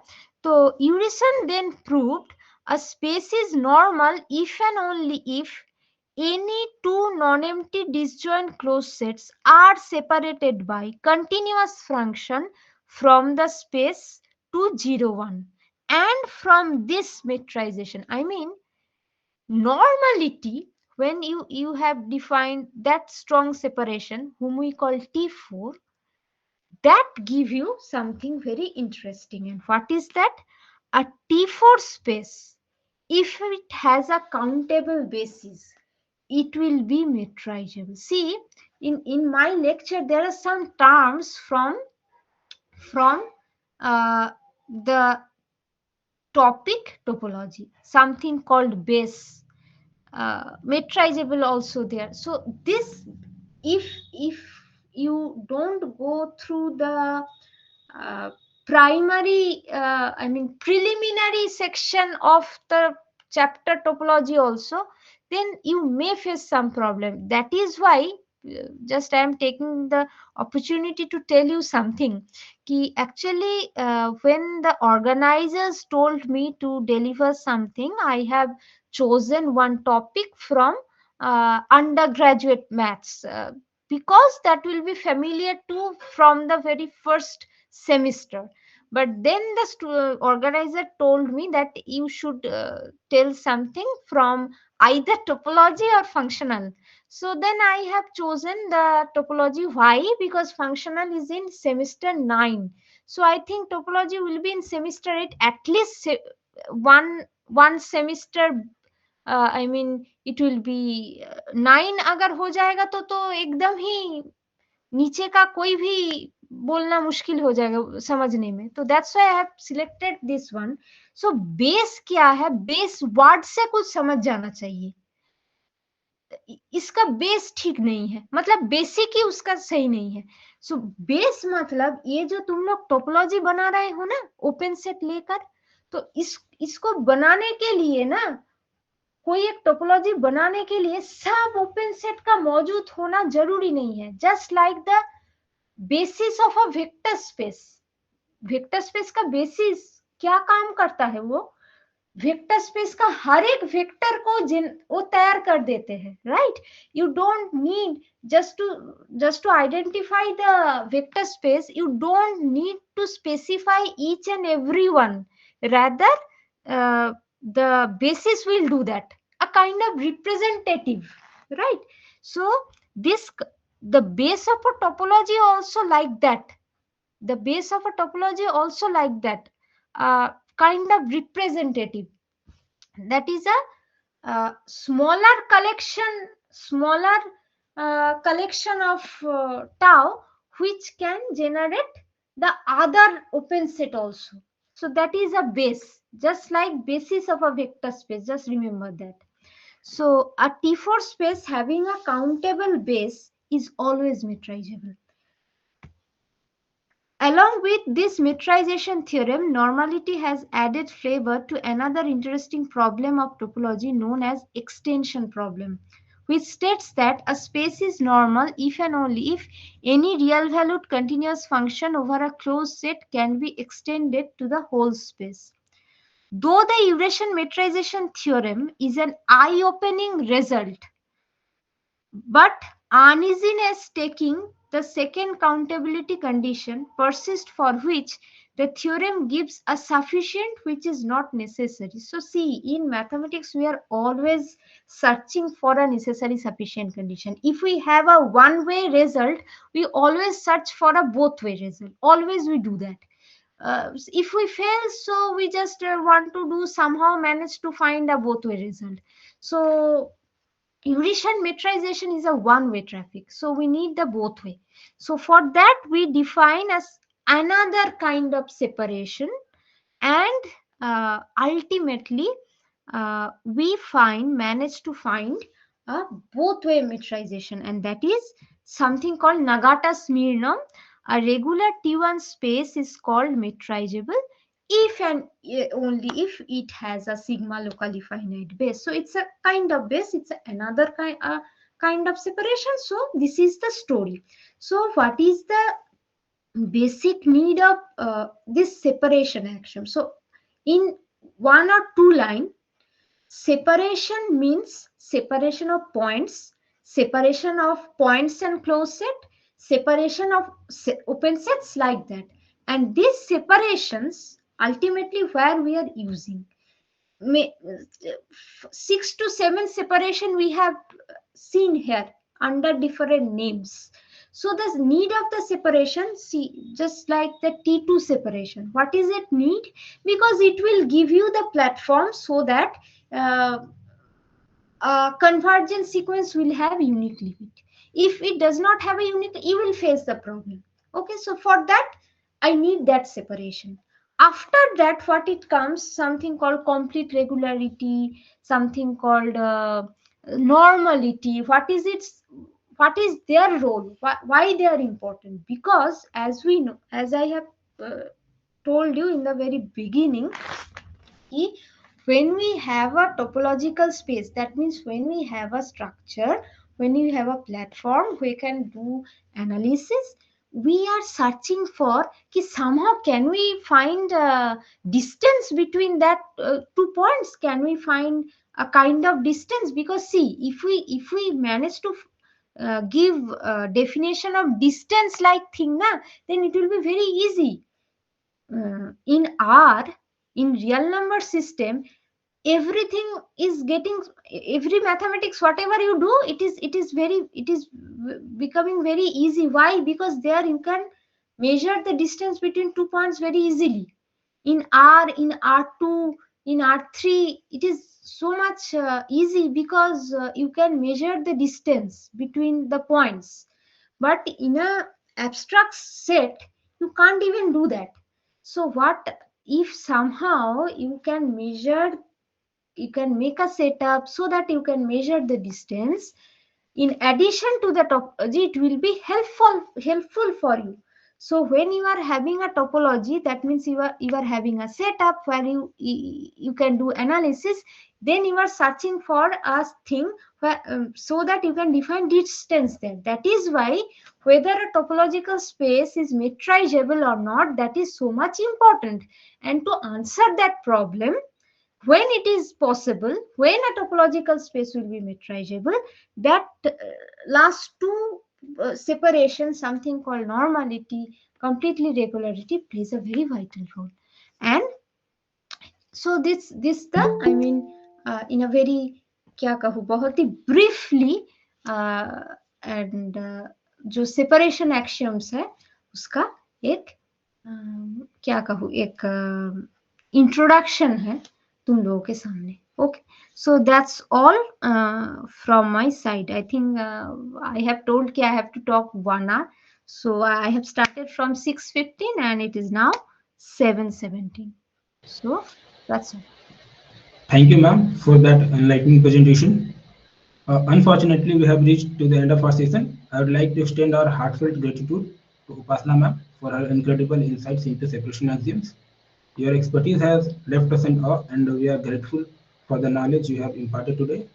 तो Urysohn then proved a space is normal if and only if any two non-empty disjoint closed sets are separated by continuous function from the space to 0, 1, and from this metrization, normality, when you have defined that strong separation whom we call T4, that give you something very interesting. And what is that? A T4 space, if it has a countable basis, it will be metrizable. See, in my lecture there are some terms from the topic topology, something called base, metrizable also there. So this, if you don't go through the uh, primary, I mean preliminary section of the chapter topology also, then you may face some problem. That is why just I am taking the opportunity to tell you something, ki actually when the organizers told me to deliver something, I have chosen one topic from undergraduate maths, because that will be familiar to from the very first semester. But then the organizer told me that you should tell something from either topology or functional. So then I have chosen the topology. Why? Because functional is in semester 9. So I think topology will be in semester 8 at least, one semester. I mean it will be 9 अगर हो जाएगा तो एकदम ही नीचे का कोई भी बोलना मुश्किल हो जाएगा समझने में. तो that's why I have selected this one. So base क्या है? बेस वर्ड से कुछ समझ जाना चाहिए. इसका बेस ठीक नहीं है, मतलब बेसिक ही उसका सही नहीं है. सो बेस मतलब ये जो तुम लोग टोपोलॉजी बना रहे हो ना ओपन सेट लेकर, तो इसको बनाने के लिए ना, कोई एक टोपोलॉजी बनाने के लिए सब ओपन सेट का मौजूद होना जरूरी नहीं है. Just like the basis of a vector space. Vector space का बेसिस क्या काम करता है? वो वेक्टर स्पेस का हर एक वेक्टर को वो तैयार कर देते हैं, right? You don't need just to identify the vector space, you don't need to specify each and every one. Rather, uh, the basis will do that, a kind of representative, right? So this, the base of a topology also like that. The base of a topology also like that, kind of representative. That is a smaller collection of tau, which can generate the other open set also. So that is a base, just like basis of a vector space. Just remember that. So a T4 space having a countable base is always metrizable. Along with this metrization theorem, normality has added flavor to another interesting problem of topology known as extension problem, which states that a space is normal if and only if any real-valued continuous function over a closed set can be extended to the whole space. Though the Eurasian metrization theorem is an eye-opening result, but uneasiness taking the second countability condition persists, for which the theorem gives a sufficient which is not necessary. So see, in mathematics we are always searching for a necessary sufficient condition. If we have a one way result, we always search for a both way result. Always we do that. If we fail, so we just want to do somehow manage to find a both way result. So Eurasian metrization is a one-way traffic, so we need the both way. So for that we define as another kind of separation, and ultimately we manage to find a both-way metrization, and that is something called Nagata-Smirnov. A regular T1 space is called metrizable if and only if it has a sigma locally finite base. So it's a kind of base, it's another kind of separation. So this is the story. So what is the basic need of this separation axiom? So in one or two line, separation means separation of points and closed set, separation of open sets, like that. And these separations ultimately where we are using 6 to 7 separation we have seen here under different names. So the need of the separation, see, just like the T2 separation, what is it need? Because it will give you the platform so that uh, convergence sequence will have unique limit. If it does not have a unique, you will face the problem. Okay, so for that I need that separation. After that, what it comes, something called complete regularity, something called normality, what is their role, why they are important? Because as we know, as I have uh, told you in the very beginning, when we have a topological space, that means when we have a structure, when you have a platform we can do analysis, we are searching for ki somehow can we find distance between that two points, can we find a kind of distance? Because see, if we manage to give definition of distance like thing na, then it will be very easy. In R, in real number system, everything is getting, every mathematics whatever you do, it is very, becoming very easy. Why? Because there you can measure the distance between two points very easily. In R, in R2, in R3, it is so much easy, because you can measure the distance between the points. But in a abstract set you can't even do that. So what if somehow you can measure, you can make a setup so that you can measure the distance? In addition to the topology, it will be helpful for you. So when you are having a topology, that means you are having a setup where you can do analysis. Then you are searching for a thing where, so that you can define distance there. That is why whether a topological space is metrizable or not, that is so much important. And to answer that problem, when it is possible, when a topological space will be metrizable, that last two separation, something called normality, completely regularity, plays a very vital role. And so this the, I mean, in a very, क्या कहूँ, बहुत ही briefly, and जो separation axioms है उसका एक क्या कहूँ, एक इंट्रोडक्शन है तुम लोगों के सामने. Okay, so that's all from my side. I think I have told कि I have to talk 1 hour, so I have started from 6:15 and it is now 7:17. So that's all. Thank you, ma'am, for that enlightening presentation. Unfortunately, we have reached to the end of our session. I would like to extend our heartfelt gratitude to Upasna ma'am for her incredible insights into separation axioms. Your expertise has left us in awe, and we are grateful for the knowledge you have imparted today.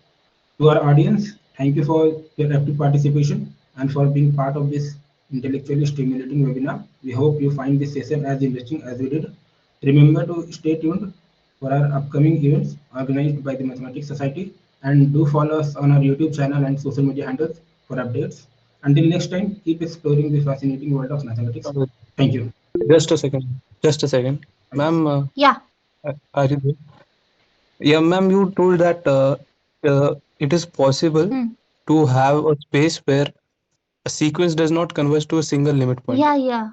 To our audience, thank you for your active participation and for being part of this intellectually stimulating webinar. We hope you find this session as interesting as we did. Remember to stay tuned for our upcoming events organized by the Mathematics Society, and do follow us on our YouTube channel and social media handles for updates. Until next time, keep exploring the fascinating world of mathematics. Thank you. Just a second. Just a second. Ma'am, Yeah. are you there? Yeah, ma'am, you told that it is possible Hmm. to have a space where a sequence does not converge to a single limit point. Yeah, yeah.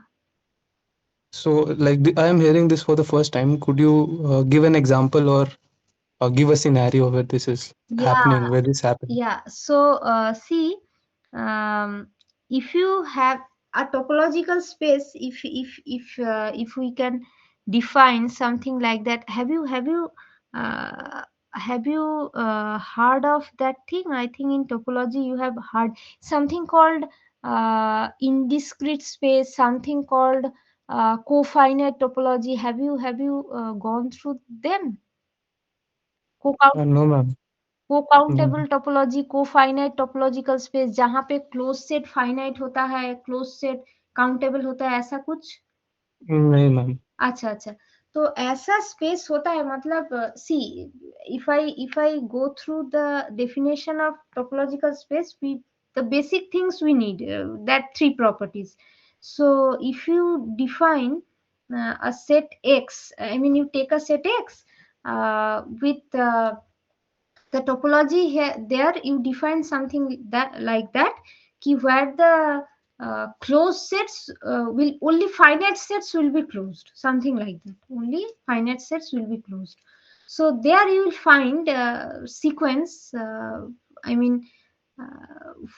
So, like, I am hearing this for the first time. Could you give an example or give a scenario where this is happening, Yeah, where this happened? yeah. So, see, um, if you have a topological space, if we can define something like that, uh, have you heard of that thing? I think in topology you have heard something called indiscrete space, something called cofinite topology. Have you gone through them? No, ma'am. को No. Countable topology, को finite topological space, जहां पे close set finite होता है, close set countable होता है, ऐसा कुछ? नहीं, ma'am. अच्छा अच्छा, तो ऐसा स्पेस होता है, मतलब सी, if I go through the definition of topological space, we, the basic things we need, that three properties. So if you define a set x, I mean you take a set x with the topology here, there you define something that like that, ki where the closed sets will, only finite sets will be closed, something like that, only finite sets will be closed. So there you will find sequence, I mean,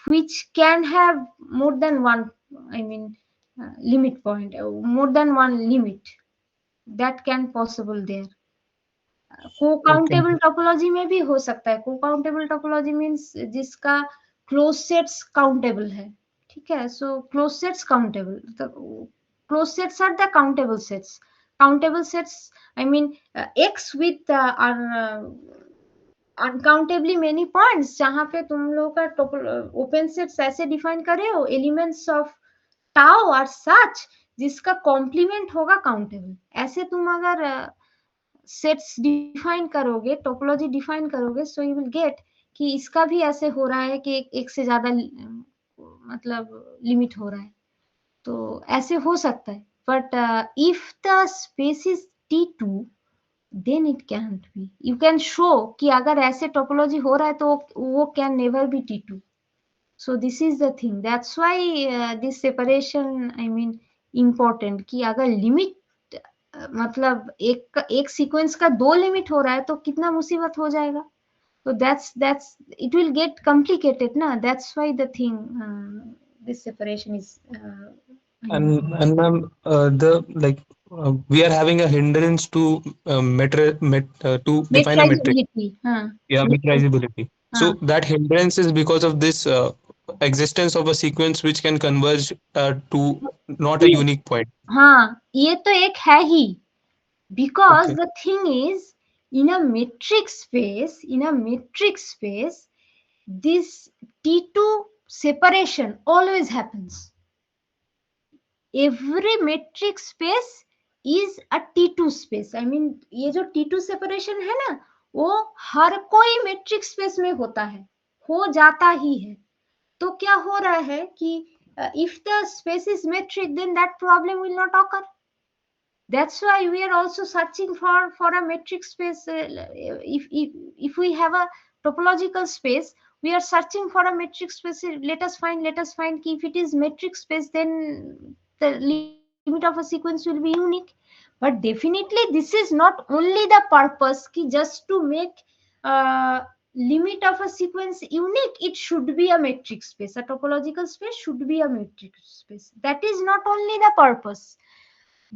which can have more than one, I mean, limit point, more than one limit, that can possible there. को Okay. Countable topology में भी हो सकता है। को countable topology means जिसका close sets countable है, ठीक है। So close sets countable, close sets are the countable sets. Countable sets I mean X with uncountably many points, जहां पे तुम लोग का ओपन सेट्स ऐसे डिफाइन करे हो, एलिमेंट्स ऑफ टाउ और सच, जिसका कॉम्प्लीमेंट होगा काउंटेबल। ऐसे तुम अगर सेट्स डिफाइन करोगे, टोपोलॉजी डिफाइन करोगे, सो यू विल गेट कि इसका भी ऐसे हो रहा है कि एक से ज्यादा मतलब लिमिट हो रहा है, तो ऐसे हो सकता है। But if the space is T2, then it cannot be. You can show कि अगर ऐसे टोपोलॉजी हो रहा है तो वो can never be T2। So this is the thing, that's why this separation I mean important, कि अगर लिमिट मतलब एक सीक्वेंस का दो लिमिट हो रहा है तो कितना मुसीबत हो जाएगा। तो that's it will get complicated ना, that's why the thing this separation is I mean And ma'am, the like we are having a hindrance to to define a metric. मेट्राइजेबिलिटी, हाँ Yeah, metriizability. हाँ So that hindrance is because of this existence of a sequence which can converge to not a unique point. हाँ, ये तो एक है ही, because Okay. the thing is, in a metric space, this T2 separation always happens. Every metric space is a T2 space. I mean, ये जो T2 separation है ना, वो हर कोई metric space में होता है, हो जाता ही है। तो क्या हो रहा है कि if the space is metric, then that problem will not occur. That's why we are also searching for a metric space. If we have a topological space, we are searching for a metric space. Let us find if it is metric space, then the limit of a sequence will be unique. But definitely this is not only the purpose ki just to make uh, limit of a sequence unique. It should be a metric space. A topological space should be a metric space. That is not only the purpose,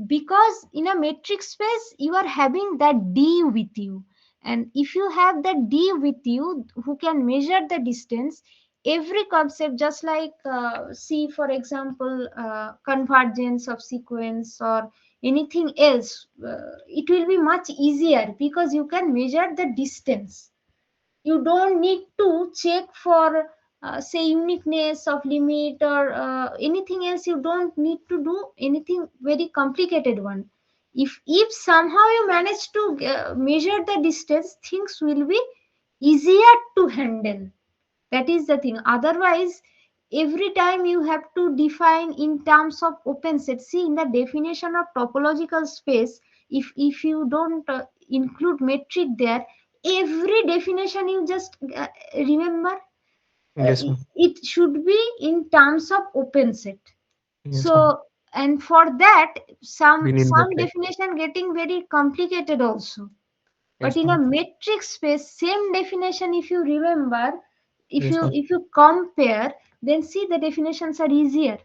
because in a metric space you are having that D with you, and if you have that D with you who can measure the distance, every concept, just like see for example convergence of sequence or anything else, it will be much easier because you can measure the distance. You don't need to check for say uniqueness of limit or anything else. You don't need to do anything very complicated one. If somehow you manage to measure the distance, things will be easier to handle. That is the thing. Otherwise, every time you have to define in terms of open set. See, in the definition of topological space, if you don't include metric there, every definition you just remember, Yes, ma'am. it should be in terms of open set. Yes, ma'am. So, and for that, We need some metric. definition getting very complicated also. But Yes, in a ma'am. metric space, same definition, if you remember, if Yes, you ma'am. if you compare, then see the definitions are easier.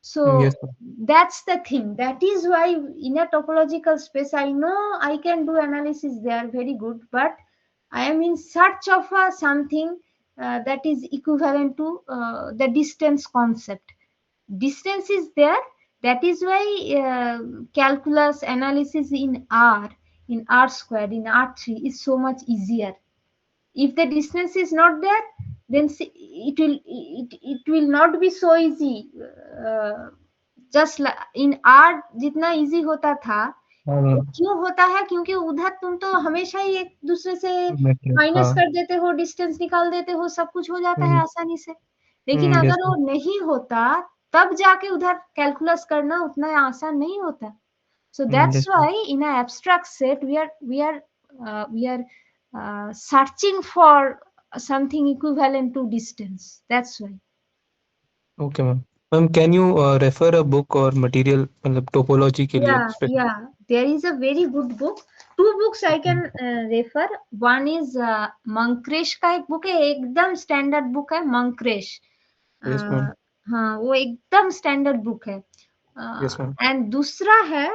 So Yes, ma'am. that's the thing. That is why in a topological space, I know I can do analysis there very good, but I am in search of something that is equivalent to the distance concept. Distance is there. That is why calculus analysis in R squared, in R3 is so much easier. If the distance is not there, then it will not be so easy. Just in are जितना easy होता था, वो हाँ, क्यों होता है? क्योंकि उधर तुम तो हमेशा ही एक दूसरे से metric. माइनस हाँ. कर देते हो, डिस्टेंस निकाल देते हो, सब कुछ हो जाता है Mm, आसानी से। लेकिन yes, अगर वो ma'am. नहीं होता, तब जाके उधर कैलकुलस करना उतना आसान नहीं होता। So that's Yes, ma'am. why in an abstract set we are searching for something equivalent to distance. That's why. Okay, ma'am. Ma'am, can you refer a book or material मतलब topology के लिए Yeah, specific? yeah. There is a very good book. Two books I Okay. can refer. One is मंक्रेश का एक book है, एकदम standard book है मंक्रेश। Yes, ma'am. हाँ, वो एकदम स्टैंडर्ड बुक है। Yes, ma'am. एंड दूसरा है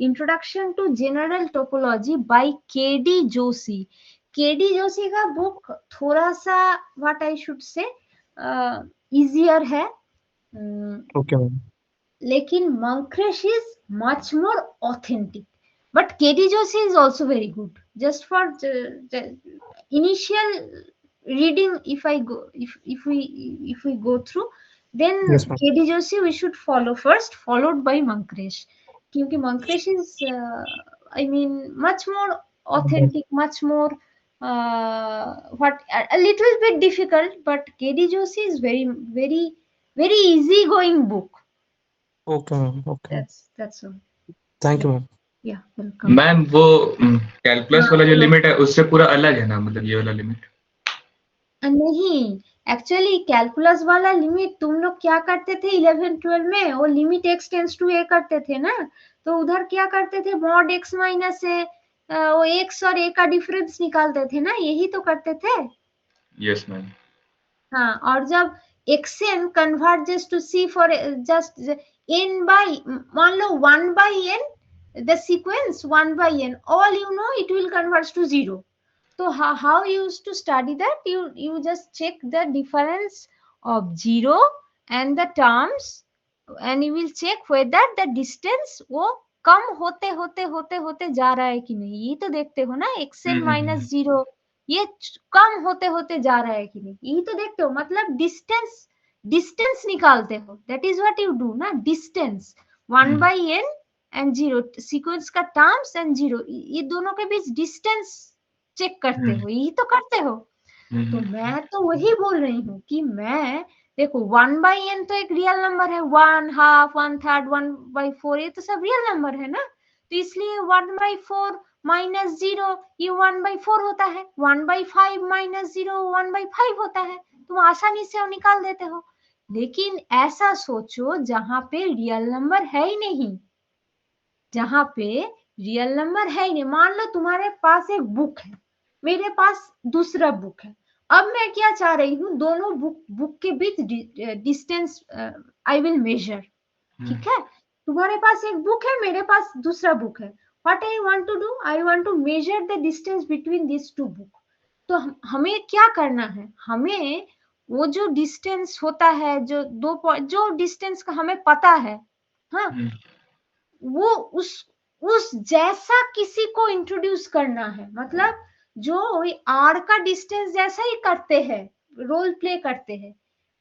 introduction to general topology by K D Joshi. K D Joshi का बुक थोड़ा सा what I should say easier है, Okay, ma'am. लेकिन Monkress is much more authentic. But KD Joshi is also very good. Just for the initial reading, if we go through, then Yes, ma'am. KD Joshi we should follow first, followed by Monkress. क्योंकि Monkress is, I mean, much more authentic, much more what a little bit difficult, but KD Joshi is very very very easy going book. Okay, ma'am. Okay. That's all. Thank Yeah, you, ma'am. yeah, welcome. Ma'am वो calculus हाँ वाला जो बोलो. Limit है उससे पूरा अलग है ना, मतलब ये वाला लिमिट? नहीं, एक्चुअली कैलकुलस वाला लिमिट तुम लोग क्या करते थे 11 12 में, वो limit x tends to a करते थे ना, तो उधर क्या करते थे मॉड x माइनस a, वो x और a का डिफरेंस निकालते थे ना, यही तो करते थे. Yes ma'am. हाँ, और जब xn converges to c for just n by, मान लो 1 by n, the sequence 1 by n, all you know it will converge to 0. So how you used to study that? You just check the difference of 0 and the terms, and you will check whether the distance वो कम होते होते होते होते जा रहा है कि नहीं. ये तो देखते हो ना, xn माइनस 0 ये कम होते होते जा रहा है कि नहीं, यही तो देखते हो. मतलब डिस्टेंस निकालते हो. That is what you do ना, distance 1 by n and 0 sequence का टर्म्स एंड 0, ये दोनों के बीच डिस्टेंस चेक करते हो, यही तो करते हो. तो मैं तो वही बोल रही हूँ कि मैं देखो 1 by n तो एक रियल नंबर है, 1 हाफ 1 थर्ड 1 by 4 ये तो सब रियल नंबर है ना, तो इसलिए 1 by 4 माइनस 0 ये 1 by 4 होता है, 1 by 5 माइनस 0 1 by 5 होता है. तुम आसानी से वो निकाल देते हो. लेकिन ऐसा सोचो जहां पे रियल नंबर है ही नहीं, जहां पे रियल नंबर है ही नहीं. मान लो तुम्हारे पास एक बुक है, मेरे पास दूसरा बुक है. अब मैं क्या चाह रही हूँ, दोनों बुक के बीच डिस्टेंस आई विल मेजर. ठीक है, तुम्हारे पास एक बुक है, मेरे पास दूसरा बुक है. What I want to do, I want to measure the distance between this two book. तो हमें क्या करना है, हमें वो जो डिस्टेंस होता है, जो डिस्टेंस का हमें पता है, हाँ, वो उस जैसा किसी को इंट्रोड्यूस करना है. मतलब जो आर का डिस्टेंस जैसा ही करते हैं, रोल प्ले करते हैं,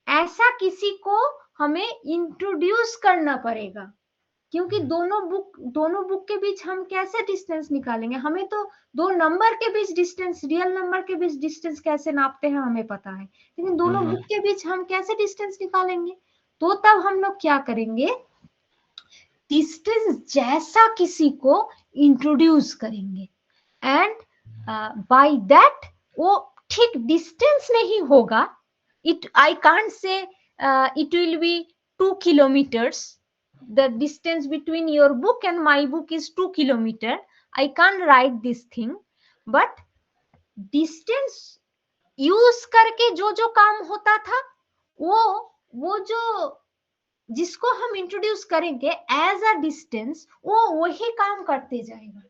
ऐसा किसी को हमें इंट्रोड्यूस करना पड़ेगा. क्योंकि दोनों बुक के बीच हम कैसे डिस्टेंस निकालेंगे, हमें तो दो नंबर के बीच डिस्टेंस, रियल नंबर के बीच डिस्टेंस कैसे नापते हैं हमें पता है, लेकिन दोनों बुक के बीच हम कैसे डिस्टेंस निकालेंगे. तो तब हम लोग क्या करेंगे, डिस्टेंस जैसा किसी को इंट्रोड्यूस करेंगे. एंड बाय दैट वो ठीक डिस्टेंस नहीं होगा. It I can't say it will be 2 kilometers. The distance between your book and my book is 2 kilometers. I can't write this thing, but distance use करके जो जो काम होता था, वो जो जिसको हम इंट्रोड्यूस करेंगे एज अ डिस्टेंस, वो वही काम करते जाएगा.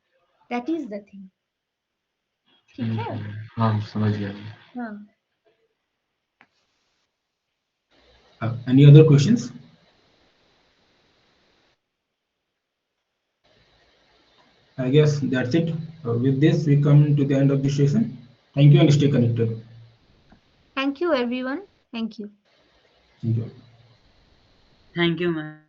That is the thing. ठीक है. हाँ समझ गया. हाँ. Any other questions? I guess that's it. With this, we come to the end of the session. Thank you and stay connected. Thank you everyone. Thank you. Thank you. Thank you, ma'am.